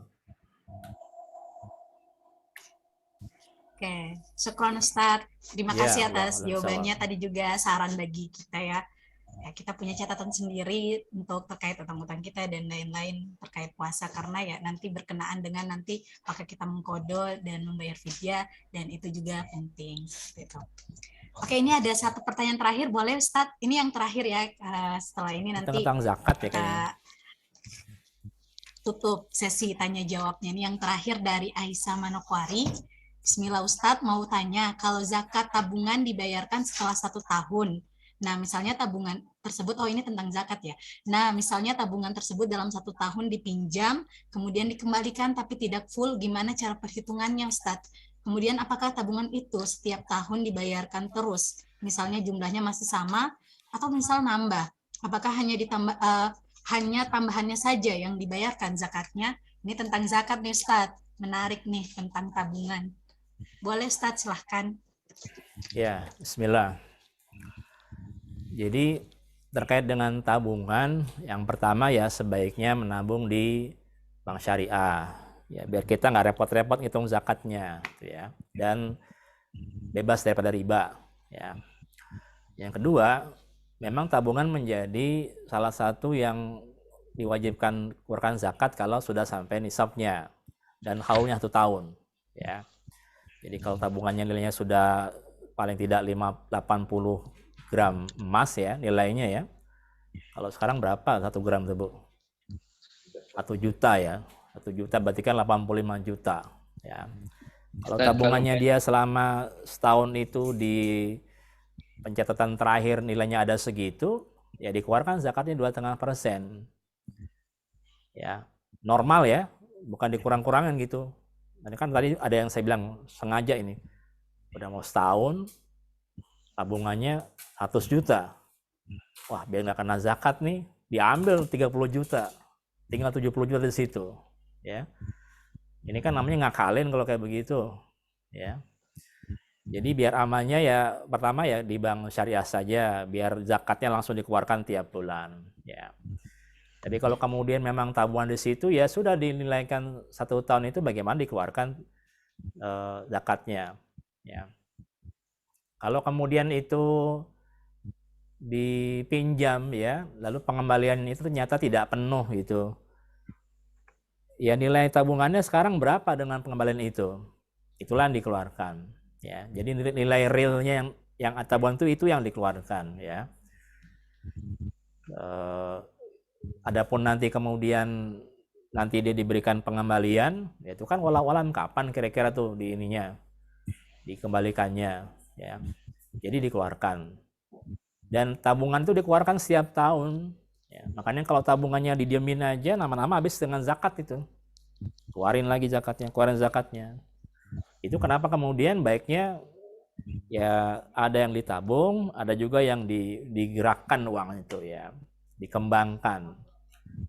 Oke, syukron Ustaz. Terima Ya, kasih Allah, atas waalaikumsalam. jawabannya. Tadi juga saran bagi kita ya. Ya, kita punya catatan sendiri untuk terkait utang-utang kita dan lain-lain terkait puasa, karena ya nanti berkenaan dengan nanti apakah kita mengkodol dan membayar fidyah, dan itu juga penting. Gitu. Oke, ini ada satu pertanyaan terakhir, boleh Ustaz? Ini yang terakhir ya, setelah ini nanti Tentang zakat ya kita kayaknya. tutup sesi tanya jawabnya. Ini yang terakhir dari Aisyah Manokwari. Bismillah Ustadz, mau tanya, kalau zakat tabungan dibayarkan setelah 1 tahun, nah misalnya tabungan tersebut, oh ini tentang zakat ya, nah misalnya tabungan tersebut dalam 1 tahun dipinjam, kemudian dikembalikan tapi tidak full, gimana cara perhitungannya Ustadz? Kemudian apakah tabungan itu setiap tahun dibayarkan terus, misalnya jumlahnya masih sama, atau misal nambah, apakah hanya ditambah, hanya tambahannya saja yang dibayarkan zakatnya? Ini tentang zakat nih Ustadz, menarik nih tentang tabungan. Boleh Ustadz, silahkan. Ya, bismillah. Jadi terkait dengan tabungan, yang pertama ya sebaiknya menabung di bank syariah. Ya, biar kita nggak repot-repot ngitung zakatnya, gitu ya. Dan bebas daripada riba. Ya. Yang kedua, memang tabungan menjadi salah satu yang diwajibkan keluarkan zakat kalau sudah sampai nisabnya dan haulnya 1 tahun. Ya. Jadi kalau tabungannya nilainya sudah paling tidak 80 gram emas ya nilainya ya. Kalau sekarang berapa 1 gram itu Bu? 1 juta ya. 1 juta berarti kan 85 juta. Ya. Kalau tabungannya dia selama setahun itu di pencatatan terakhir nilainya ada segitu, ya dikeluarkan zakatnya 2,5%. Ya, normal ya, bukan dikurang-kurangin gitu. Nah, kan tadi ada yang saya bilang sengaja ini udah mau setahun tabungannya 100 juta, wah biar nggak kena zakat nih diambil 30 juta, tinggal 70 juta di situ ya. Ini kan namanya ngakalin kalau kayak begitu ya. Jadi biar amannya ya pertama ya di bank syariah saja, biar zakatnya langsung dikeluarkan tiap bulan ya. Jadi kalau kemudian memang tabungan di situ ya sudah dinilaikan 1 tahun itu bagaimana dikeluarkan zakatnya. Ya. Kalau kemudian itu dipinjam ya, lalu pengembalian itu ternyata tidak penuh gitu. Ya nilai tabungannya sekarang berapa dengan pengembalian itu? Itulah yang dikeluarkan. Ya. Jadi nilai realnya yang tabungan itu yang dikeluarkan ya. Adapun nanti kemudian nanti dia diberikan pengembalian, itu kan walau-alam kapan kira-kira tuh di ininya dikembalikannya ya. Jadi dikeluarkan. Dan tabungan itu dikeluarkan setiap tahun ya. Makanya kalau tabungannya didiemin aja lama-lama habis dengan zakat itu. Keluarin lagi zakatnya, keluarin zakatnya. Itu kenapa kemudian baiknya ya ada yang ditabung, ada juga yang digerakkan uang itu ya, dikembangkan.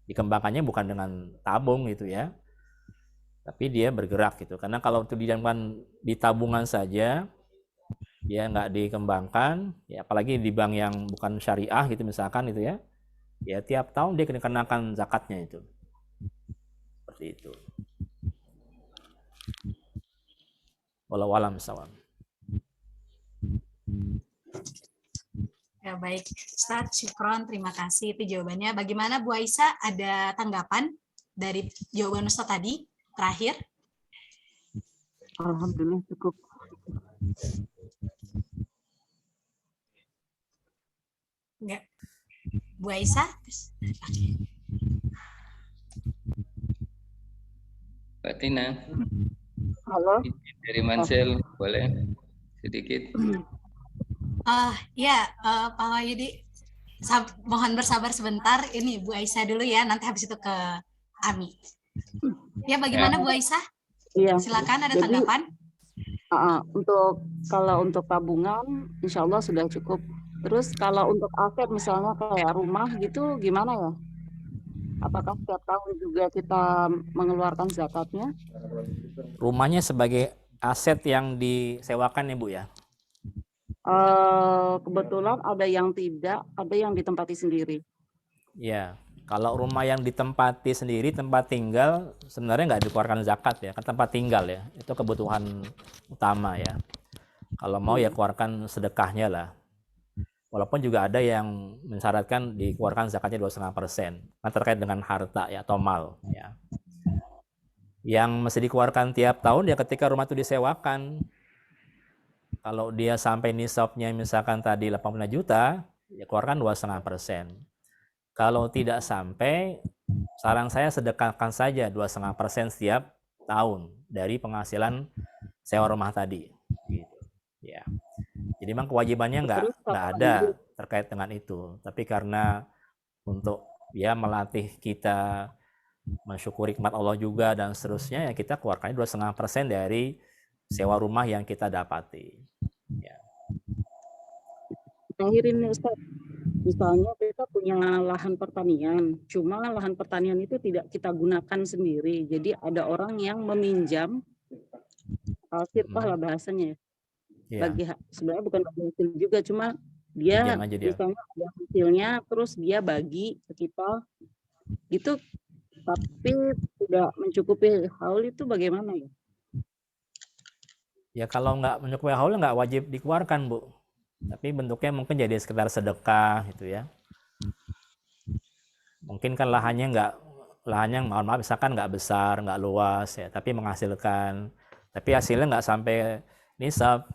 Dikembangkannya bukan dengan tabung gitu ya, tapi dia bergerak gitu. Karena kalau itu didiamkan di tabungan saja, dia nggak dikembangkan, ya apalagi di bank yang bukan syariah gitu misalkan itu ya, ya tiap tahun dia kenakan zakatnya itu. Seperti itu. Wallahu a'lam bishawab. Ya, baik, Ustaz, syukron, terima kasih. Itu jawabannya. Bagaimana Bu Aisyah, ada tanggapan dari jawaban Ustaz tadi, terakhir? Alhamdulillah cukup. Enggak. Bu Aisyah? Mbak Tina. Halo. Dari Mansel, boleh sedikit. Ya, Pak Wahyudi, mohon bersabar sebentar. Ini Bu Aisyah dulu ya, nanti habis itu ke Ami. Ya, bagaimana Bu Aisyah? Iya. Silakan, ada tanggapan? Kalau untuk tabungan, insya Allah sudah cukup. Terus kalau untuk aset misalnya kayak rumah gitu, gimana ya? Apakah setiap tahun juga kita mengeluarkan zakatnya? Rumahnya sebagai aset yang disewakan ya Bu ya? Kebetulan ada yang tidak, ada yang ditempati sendiri. Ya, kalau rumah yang ditempati sendiri, tempat tinggal, sebenarnya nggak dikeluarkan zakat ya, kan tempat tinggal ya, itu kebutuhan utama ya. Kalau mau ya keluarkan sedekahnya lah. Walaupun juga ada yang mensyaratkan dikeluarkan zakatnya 2,5%, kan terkait dengan harta ya atau mal ya. Yang mesti dikeluarkan tiap tahun ya ketika rumah itu disewakan. Kalau dia sampai nisabnya misalkan tadi 85 juta, ya keluarkan 2,5%. Kalau tidak sampai, saran saya sedekahkan saja 2,5% setiap tahun dari penghasilan sewa rumah tadi. Gitu. Ya. Jadi memang kewajibannya nggak ada terkait dengan itu. Tapi karena untuk ya melatih kita mensyukuri nikmat Allah juga dan seterusnya, ya kita keluarkan 2,5% dari sewa rumah yang kita dapati. Ya. Akhirin nih Ustaz, misalnya kita punya lahan pertanian, cuma lahan pertanian itu tidak kita gunakan sendiri. Jadi ada orang yang meminjam, sirkah lah bahasanya. Ya. Sebenarnya bukan bagi hasil juga, cuma dia misalnya ada hasilnya, terus dia bagi ke kita, gitu. Tapi tidak mencukupi haul itu bagaimana ya? Ya kalau nggak mencukupi haul nggak wajib dikeluarkan Bu, tapi bentuknya mungkin jadi sekedar sedekah gitu ya. Mungkin kan lahannya mohon maaf misalkan nggak besar, nggak luas ya, tapi menghasilkan, tapi hasilnya nggak sampai nisab,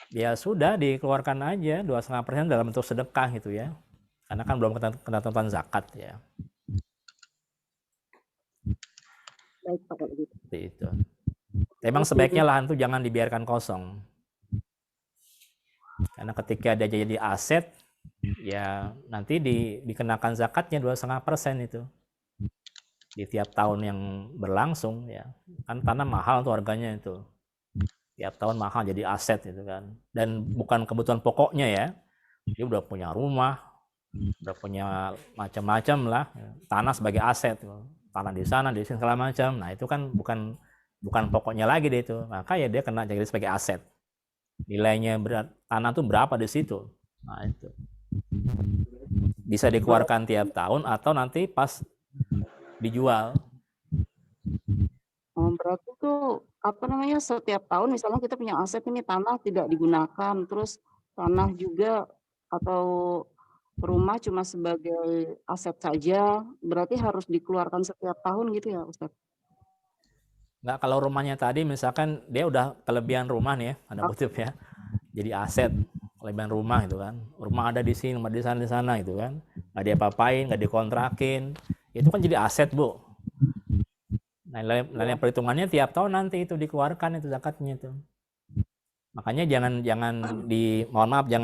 ya sudah dikeluarkan aja 2,5% dalam bentuk sedekah gitu ya, karena kan belum kena tentuan zakat ya. Baik Pak, gitu. Seperti itu. Memang sebaiknya lahan itu jangan dibiarkan kosong. Karena ketika dia jadi aset, ya nanti dikenakan zakatnya 2,5% itu. Di tiap tahun yang berlangsung ya. Kan tanah mahal tuh harganya itu. Tiap tahun mahal jadi aset itu kan. Dan bukan kebutuhan pokoknya ya. Dia udah punya rumah, udah punya macam-macam lah. Tanah sebagai aset. Tanah di sana, di sini segala macam. Nah itu kan bukan pokoknya lagi deh itu, maka ya dia kena jadi sebagai aset. Nilainya tanah tuh berapa di situ. Nah itu bisa dikeluarkan tiap tahun atau nanti pas dijual. Berarti tuh setiap tahun misalnya kita punya aset ini, tanah tidak digunakan, terus tanah juga atau rumah cuma sebagai aset saja, berarti harus dikeluarkan setiap tahun gitu ya Ustaz? Nggak, kalau rumahnya tadi misalkan dia udah kelebihan rumah nih ya, ada kutip ya, jadi aset kelebihan rumah gitu kan, rumah ada di sini, rumah di sana gitu kan, nggak diapa-apain, nggak dikontrakin, itu kan jadi aset Bu. Nah nilai perhitungannya tiap tahun nanti itu dikeluarkan itu zakatnya itu. Makanya jangan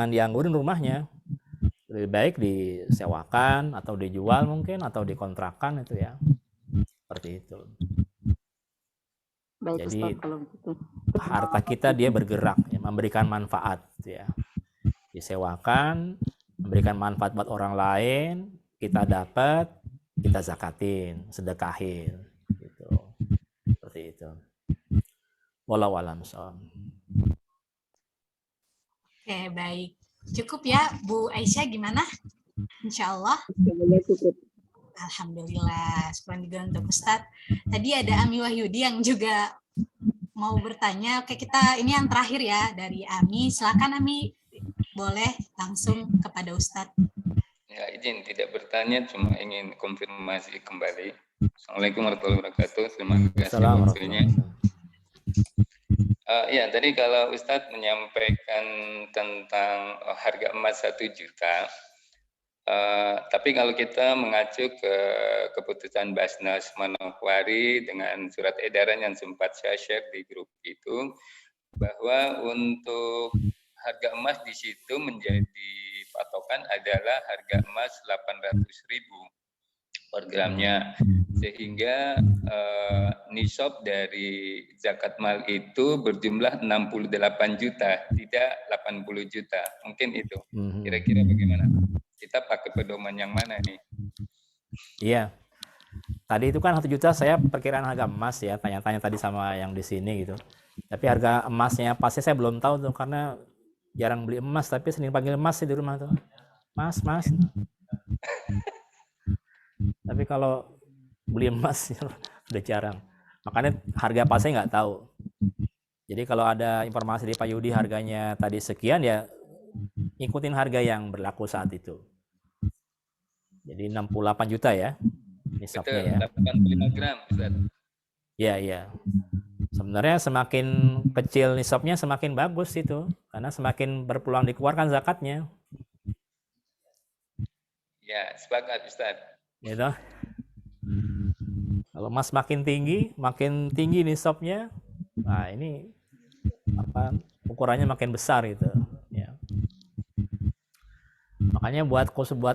dianggurin rumahnya, lebih baik disewakan atau dijual mungkin atau dikontrakkan itu ya, seperti itu. Baik, jadi Ustaz, kalau begitu. harta kita dia bergerak, ya, memberikan manfaat, ya. Disewakan, memberikan manfaat buat orang lain, kita dapat, kita zakatin, sedekahin, gitu. Seperti itu. Wallahu a'lam bishawab. Oke, baik. Cukup ya, Bu Aisyah, gimana? Insya Allah. Cukup. Alhamdulillah. Syukuran juga untuk Ustadz. Tadi ada Ami Wahyudi yang juga mau bertanya. Oke, kita ini yang terakhir ya dari Ami. Silakan Ami, boleh langsung kepada Ustadz. Ya, izin tidak bertanya, cuma ingin konfirmasi kembali. Assalamualaikum warahmatullahi wabarakatuh. Terima kasih waktunya. Ya, tadi kalau Ustadz menyampaikan tentang harga emas 1 juta, tapi kalau kita mengacu ke keputusan Basnas Manokwari dengan surat edaran yang sempat saya share di grup itu, bahwa untuk harga emas di situ menjadi patokan adalah harga emas 800.000 per gramnya, sehingga nisab dari zakat mal itu berjumlah 68 juta, tidak 80 juta. Mungkin itu. Kira-kira bagaimana? Kita pakai pedoman yang mana nih? Iya. Tadi itu kan 1 juta saya perkiraan harga emas ya, tanya-tanya tadi sama yang di sini gitu. Tapi harga emasnya pasti saya belum tahu tuh, karena jarang beli emas, tapi sering panggil emas sih di rumah tuh. Mas. Tapi kalau beli emas udah jarang. Makanya harga pasnya nggak tahu. Jadi kalau ada informasi di Pak Yudi harganya tadi sekian, ya ikutin harga yang berlaku saat itu. Jadi 68 juta ya nisabnya ya. 85 gram, Ustaz. Iya. Sebenarnya semakin kecil nisabnya semakin bagus itu, karena semakin berpeluang dikeluarkan zakatnya. Ya, sepakat Ustaz. Gitu. Kalau emas makin tinggi nisabnya, nah ini ukurannya makin besar gitu. Ya. Makanya buat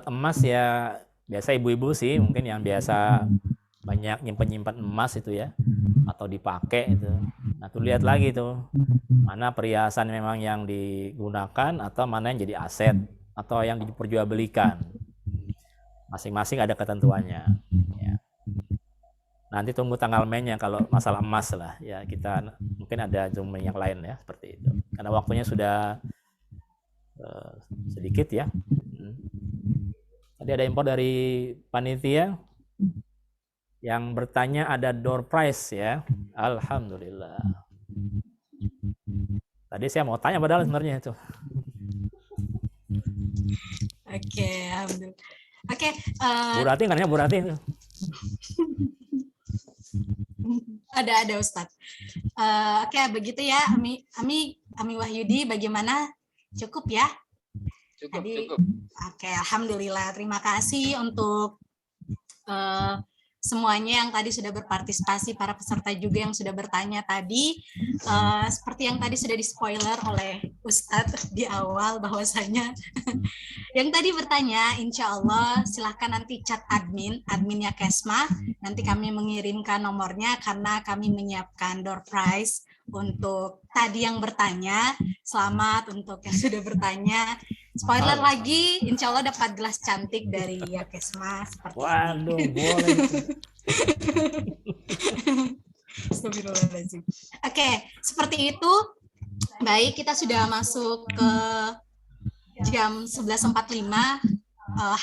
emas ya biasa ibu-ibu sih mungkin yang biasa banyak nyimpen emas itu ya, atau dipakai itu. Nah tuh lihat lagi tuh mana perhiasan memang yang digunakan atau mana yang jadi aset atau yang diperjualbelikan. Masing-masing ada ketentuannya. Ya. Nanti tunggu tanggal mainnya kalau masalah emas lah ya, kita mungkin ada zoom yang lain ya seperti itu. Karena waktunya sudah sedikit ya. Tadi ada info dari panitia yang bertanya ada door prize ya. Alhamdulillah. Tadi saya mau tanya padahal sebenarnya itu. Oke, alhamdulillah. Oke, Bu Rati nggak nanya Bu Rati itu. Ada Ustadz. Oke, begitu ya Ami Wahyudi, bagaimana? Cukup ya? Cukup. Oke, alhamdulillah. Terima kasih untuk semuanya yang tadi sudah berpartisipasi, para peserta juga yang sudah bertanya tadi. Seperti yang tadi sudah di-spoiler oleh Ustadz di awal bahwasanya yang tadi bertanya, insya Allah silahkan nanti chat adminnya Kesma, nanti kami mengirimkan nomornya karena kami menyiapkan door prize untuk tadi yang bertanya. Selamat untuk yang sudah bertanya. Spoiler lagi, insya Allah dapat gelas cantik dari Yakesma seperti waduh, ini. Boleh. Astagfirullahaladzim. Oke, seperti itu. Baik, kita sudah masuk ke jam 11.45,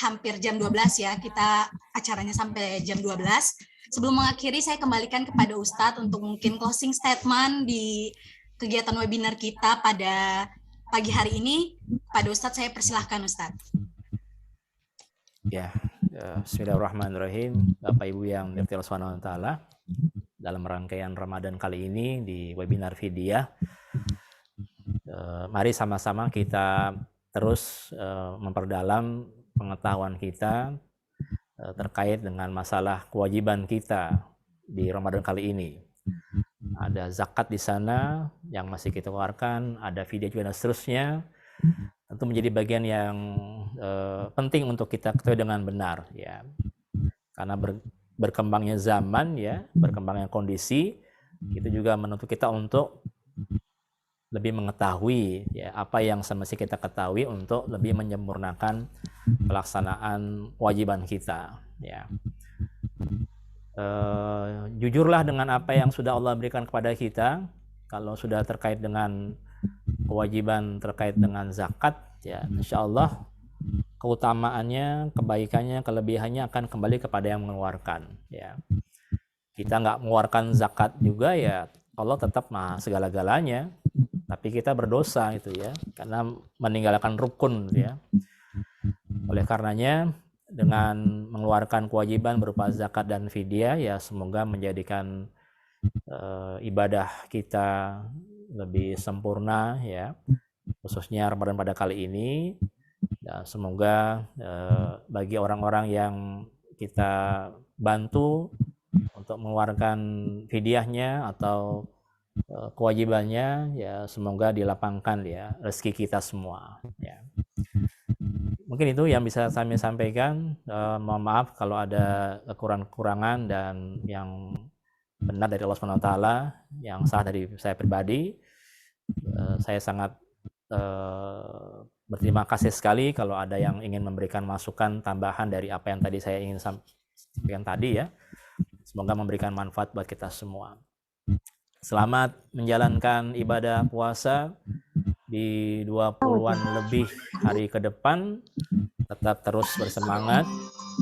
hampir jam 12 ya. Kita acaranya sampai jam 12. Sebelum mengakhiri, saya kembalikan kepada Ustadz untuk mungkin closing statement di kegiatan webinar kita pada pagi hari ini. Pada Ustadz, saya persilahkan Ustadz. Ya, bismillahirrahmanirrahim. Bapak Ibu yang dirahmati Allah Subhanahu wa taala, dalam rangkaian Ramadan kali ini di webinar Vidya, mari sama-sama kita terus memperdalam pengetahuan kita terkait dengan masalah kewajiban kita di Ramadan kali ini. Ada zakat di sana yang masih kita keluarkan, ada vidya juga dan seterusnya. Tentu menjadi bagian yang penting untuk kita ketahui dengan benar ya. Karena berkembangnya zaman ya, berkembangnya kondisi itu juga menuntut kita untuk lebih mengetahui ya apa yang semestinya kita ketahui untuk lebih menyempurnakan pelaksanaan kewajiban kita ya. Jujurlah dengan apa yang sudah Allah berikan kepada kita. Kalau sudah terkait dengan kewajiban terkait dengan zakat ya, insya Allah keutamaannya, kebaikannya, kelebihannya akan kembali kepada yang mengeluarkan ya. Kita nggak mengeluarkan zakat juga ya, Allah tetap maha segala-galanya, tapi kita berdosa itu ya, karena meninggalkan rukun ya. Oleh karenanya dengan mengeluarkan kewajiban berupa zakat dan fidyah ya, semoga menjadikan ibadah kita lebih sempurna ya, khususnya Ramadan pada kali ini. Dan semoga bagi orang-orang yang kita bantu untuk mengeluarkan fidyahnya atau kewajibannya ya, semoga dilapangkan ya rezeki kita semua ya. Mungkin itu yang bisa kami sampaikan. Mohon maaf kalau ada kekurangan dan yang benar dari Allah SWT, yang salah dari saya pribadi. Saya sangat berterima kasih sekali kalau ada yang ingin memberikan masukan tambahan dari apa yang tadi saya ingin sampaikan tadi ya. Semoga memberikan manfaat buat kita semua. Selamat menjalankan ibadah puasa di 20-an lebih hari ke depan. Tetap terus bersemangat,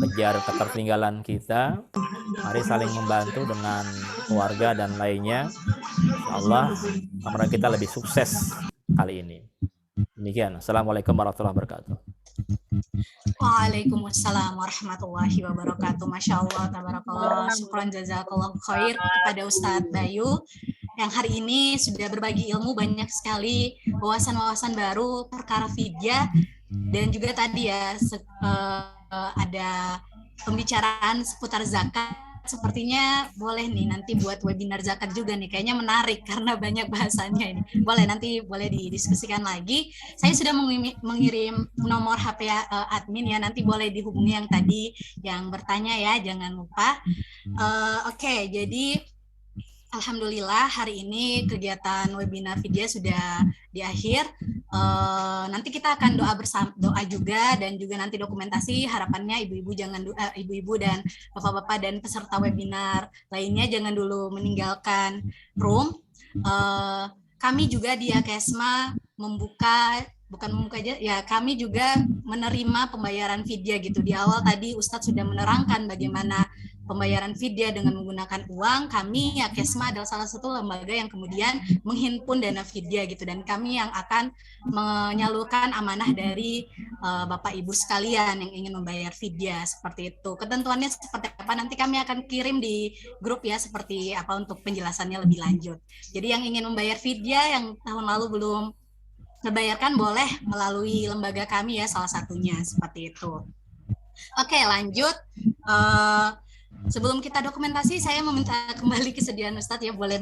kejar ketertinggalan kita. Mari saling membantu dengan keluarga dan lainnya. Allah, semoga kita lebih sukses kali ini. Demikian. Assalamualaikum warahmatullahi wabarakatuh. Waalaikumsalam warahmatullahi wabarakatuh. Masya Allah, tabarakallah, syukran jazakallah khair kepada Ustadz Bayu yang hari ini sudah berbagi ilmu banyak sekali, wawasan-wawasan baru perkara fidyah, dan juga tadi ya ada pembicaraan seputar zakat. Sepertinya boleh nih nanti buat webinar zakat juga nih, kayaknya menarik karena banyak bahasannya ini. Boleh didiskusikan lagi. Saya sudah mengirim nomor HP admin ya, nanti boleh dihubungi yang tadi yang bertanya ya, jangan lupa. Oke, jadi alhamdulillah hari ini kegiatan webinar fidyah sudah di akhir. Nanti kita akan doa juga, dan juga nanti dokumentasi. Harapannya ibu-ibu ibu-ibu dan bapak-bapak dan peserta webinar lainnya jangan dulu meninggalkan room. Kami juga di Yakesma bukan membuka aja ya, kami juga menerima pembayaran fidyah gitu. Di awal tadi Ustadz sudah menerangkan bagaimana pembayaran fidyah dengan menggunakan uang. Kami Yakesma adalah salah satu lembaga yang kemudian menghimpun dana fidyah gitu, dan kami yang akan menyalurkan amanah dari Bapak Ibu sekalian yang ingin membayar fidyah, seperti itu. Ketentuannya seperti apa nanti kami akan kirim di grup ya, seperti apa untuk penjelasannya lebih lanjut. Jadi yang ingin membayar fidyah yang tahun lalu belum membayarkan boleh melalui lembaga kami ya, salah satunya seperti itu. Oke, lanjut. Sebelum kita dokumentasi, saya meminta kembali kesediaan Ustadz ya, boleh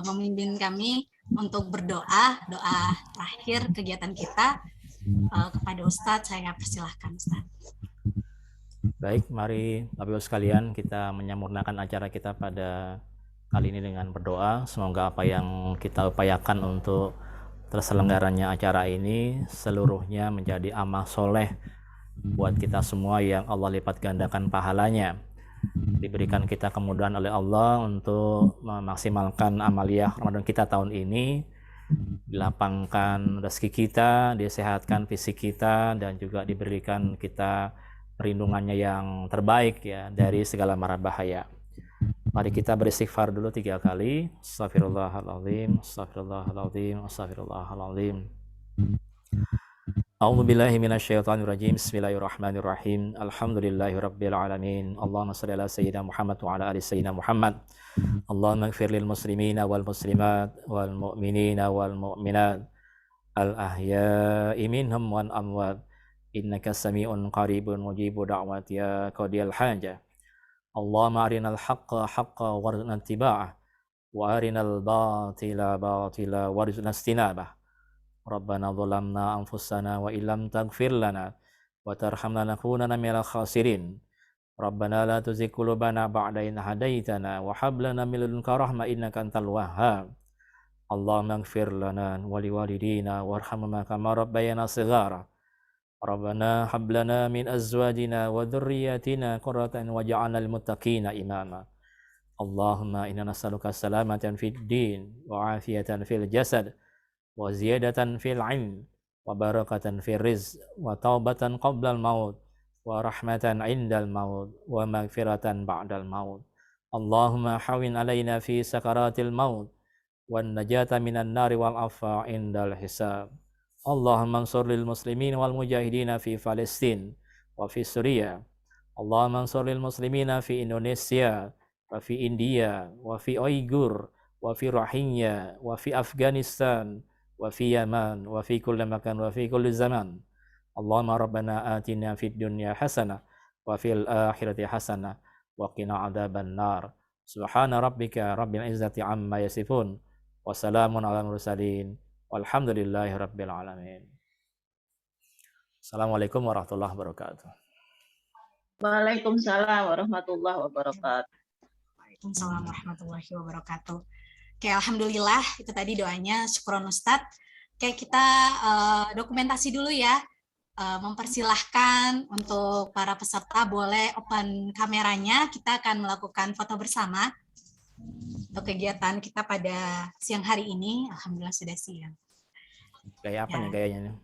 memimpin kami untuk berdoa, doa terakhir kegiatan kita kepada Ustadz. Saya persilahkan Ustadz. Baik, mari Bapak Ibu sekalian kita menyempurnakan acara kita pada kali ini dengan berdoa. Semoga apa yang kita upayakan untuk terselenggaranya acara ini seluruhnya menjadi amal soleh buat kita semua yang Allah lipat gandakan pahalanya. Diberikan kita kemudahan oleh Allah untuk memaksimalkan amaliyah Ramadan kita tahun ini, dilapangkan rezeki kita, disehatkan fisik kita, dan juga diberikan kita perlindungannya yang terbaik ya dari segala mara bahaya. Mari kita beristighfar dulu 3 kali. Astaghfirullahaladzim, astaghfirullahaladzim, astaghfirullahaladzim. A'udzubillahi minasyaitonirrajim. Bismillahirrahmanirrahim. Alhamdulillahirabbil alamin. Allahumma shalli ala sayyidina Muhammad wa ala ali sayyidina Muhammad. Allahumma ighfir lil muslimina wal muslimat wal mu'minina wal mu'minat al ahya'i minhum wal amwat. Innaka sami'un qaribun mujibu da'wat ya qadiyal hajah. Allahumma arinal haqqa haqqa warzuqna ittiba'ah wa arinal batila batila warzuqna istinabah. Rabbana zalamna anfusana wa illam taghfir lana wa tarhamna lanakunanna minal khasirin. Rabbana la tuzigh qulubana ba'da idh hadaitana wa hab lana min ladunka rahmah innaka antal wahhab. Allahumma ighfir lana wa liwalidina warhamna kama rabbayana shighara. Rabbana hab lana min azwajina wa dhurriyyatina qurratan waj'alna lil muttaqina imama. Allahumma inna nas'aluka salamatan fid din wa afiyatan fil jasad wa ziyadatan fil ilm wa barakatan fil rizq wa taubatan qabla al maut wa rahmatan indal maut wa maghfiratan ba'dal maut. Allahumma hawin alaina fi sakaratil maut wan najata minan nari wal afa indal hisab. Allahumma ansur lil muslimin wal mujahidin fi Palestin wa fi Suriah. Allahumma ansur lil muslimin fi Indonesia wa fi India wa fi Uyghur wa fi Rohingya wa fi Afghanistan wa fi Yaman wa fi kulli makan wa fi kulli zaman. Allahumma rabbana atina fid dunya hasanah wa fil akhirati hasanah wa qina adzaban nar. Subhana rabbika rabbil izzati amma yasifun wa salamun alal mursalin walhamdulillahi rabbil alamin. Assalamualaikum warahmatullahi wabarakatuh. Waalaikumsalam warahmatullahi wabarakatuh. Waalaikumsalam warahmatullahi wabarakatuh. Oke, alhamdulillah itu tadi doanya. Syukron Ustadz. Oke, kita dokumentasi dulu ya. Mempersilahkan untuk para peserta boleh open kameranya. Kita akan melakukan foto bersama untuk kegiatan kita pada siang hari ini. Alhamdulillah sudah siang. Kayak apa nih gayanya nih?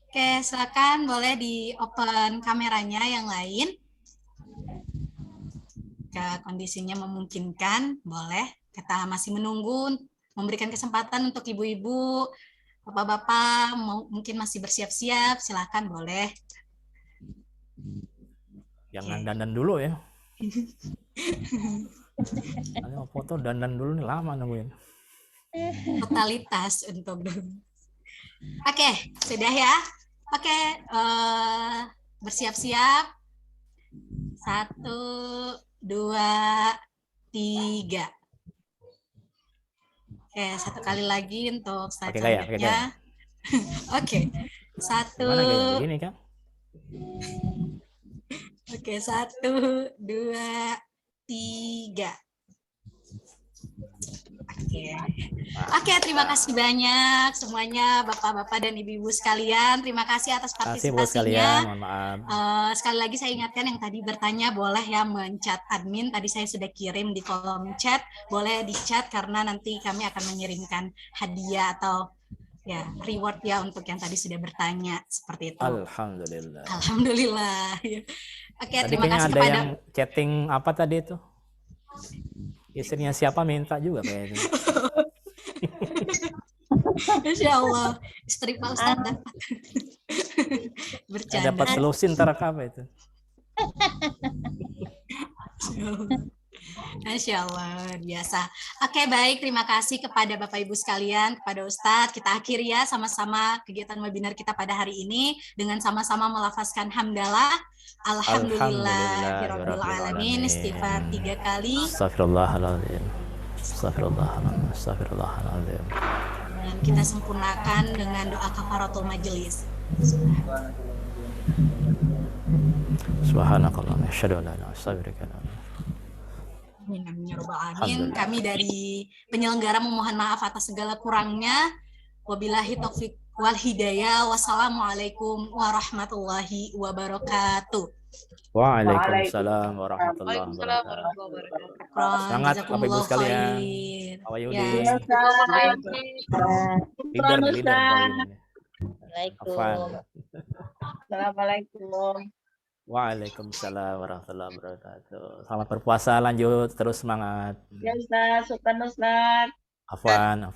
Oke, silakan boleh di open kameranya yang lain. Jika kondisinya memungkinkan, boleh. Kita masih menunggu, memberikan kesempatan untuk ibu-ibu, bapak-bapak, mungkin masih bersiap-siap, silakan boleh. Jangan dandan dulu ya. Kalau foto dandan dulu nih lama nungguin. Totalitas untuk dulu. Oke, sudah ya. Oke, bersiap-siap. 1, 2, 3. Oke, satu kali lagi untuk slide selanjutnya. Oke, 1. Gimana kayak begini kan? Oke, 1, 2, 3. Oke, terima kasih banyak semuanya Bapak-bapak dan Ibu-ibu sekalian. Terima kasih atas partisipasinya. Mohon maaf. Sekali lagi saya ingatkan yang tadi bertanya boleh ya men-chat admin. Tadi saya sudah kirim di kolom chat. Boleh di-chat karena nanti kami akan mengirimkan hadiah atau ya reward ya untuk yang tadi sudah bertanya seperti itu. Alhamdulillah. Alhamdulillah. Oke, tadi terima kasih ada kepada yang chatting apa tadi itu? Istrinya siapa minta juga kayaknya. Insya Allah istri Pak Ustadz dapat. Bercanda. Dapat selusin apa itu? Masya Allah, biasa. Oke, baik. Terima kasih kepada Bapak Ibu sekalian, kepada Ustadz. Kita akhiri ya sama-sama kegiatan webinar kita pada hari ini dengan sama-sama melafazkan hamdalah. Alhamdulillahirabbil alamin. Istighfar 3 kali. Astagfirullahaladzim. Astagfirullahaladzim. Astagfirullahaladzim. Dan kita sempurnakan dengan doa kafaratul majelis. Subhanakallahumma asyhadu an la ilaha illa anta astaghfiruka wa atubu ilaik. Amin. Kami dari penyelenggara memohon maaf atas segala kurangnya. Wabillahi taufik wal hidayah. Wassalamualaikum warahmatullahi wabarakatuh. Waalaikumsalam warahmatullahi wabarakatuh. Semangat Bapak Ibu sekalian. Pak Yudi. Leader. Assalamualaikum. Waalaikumsalam warahmatullahi wabarakatuh. Selamat berpuasa, lanjut terus semangat. Ya Ustaz, Sultan Ustaz. Afwan.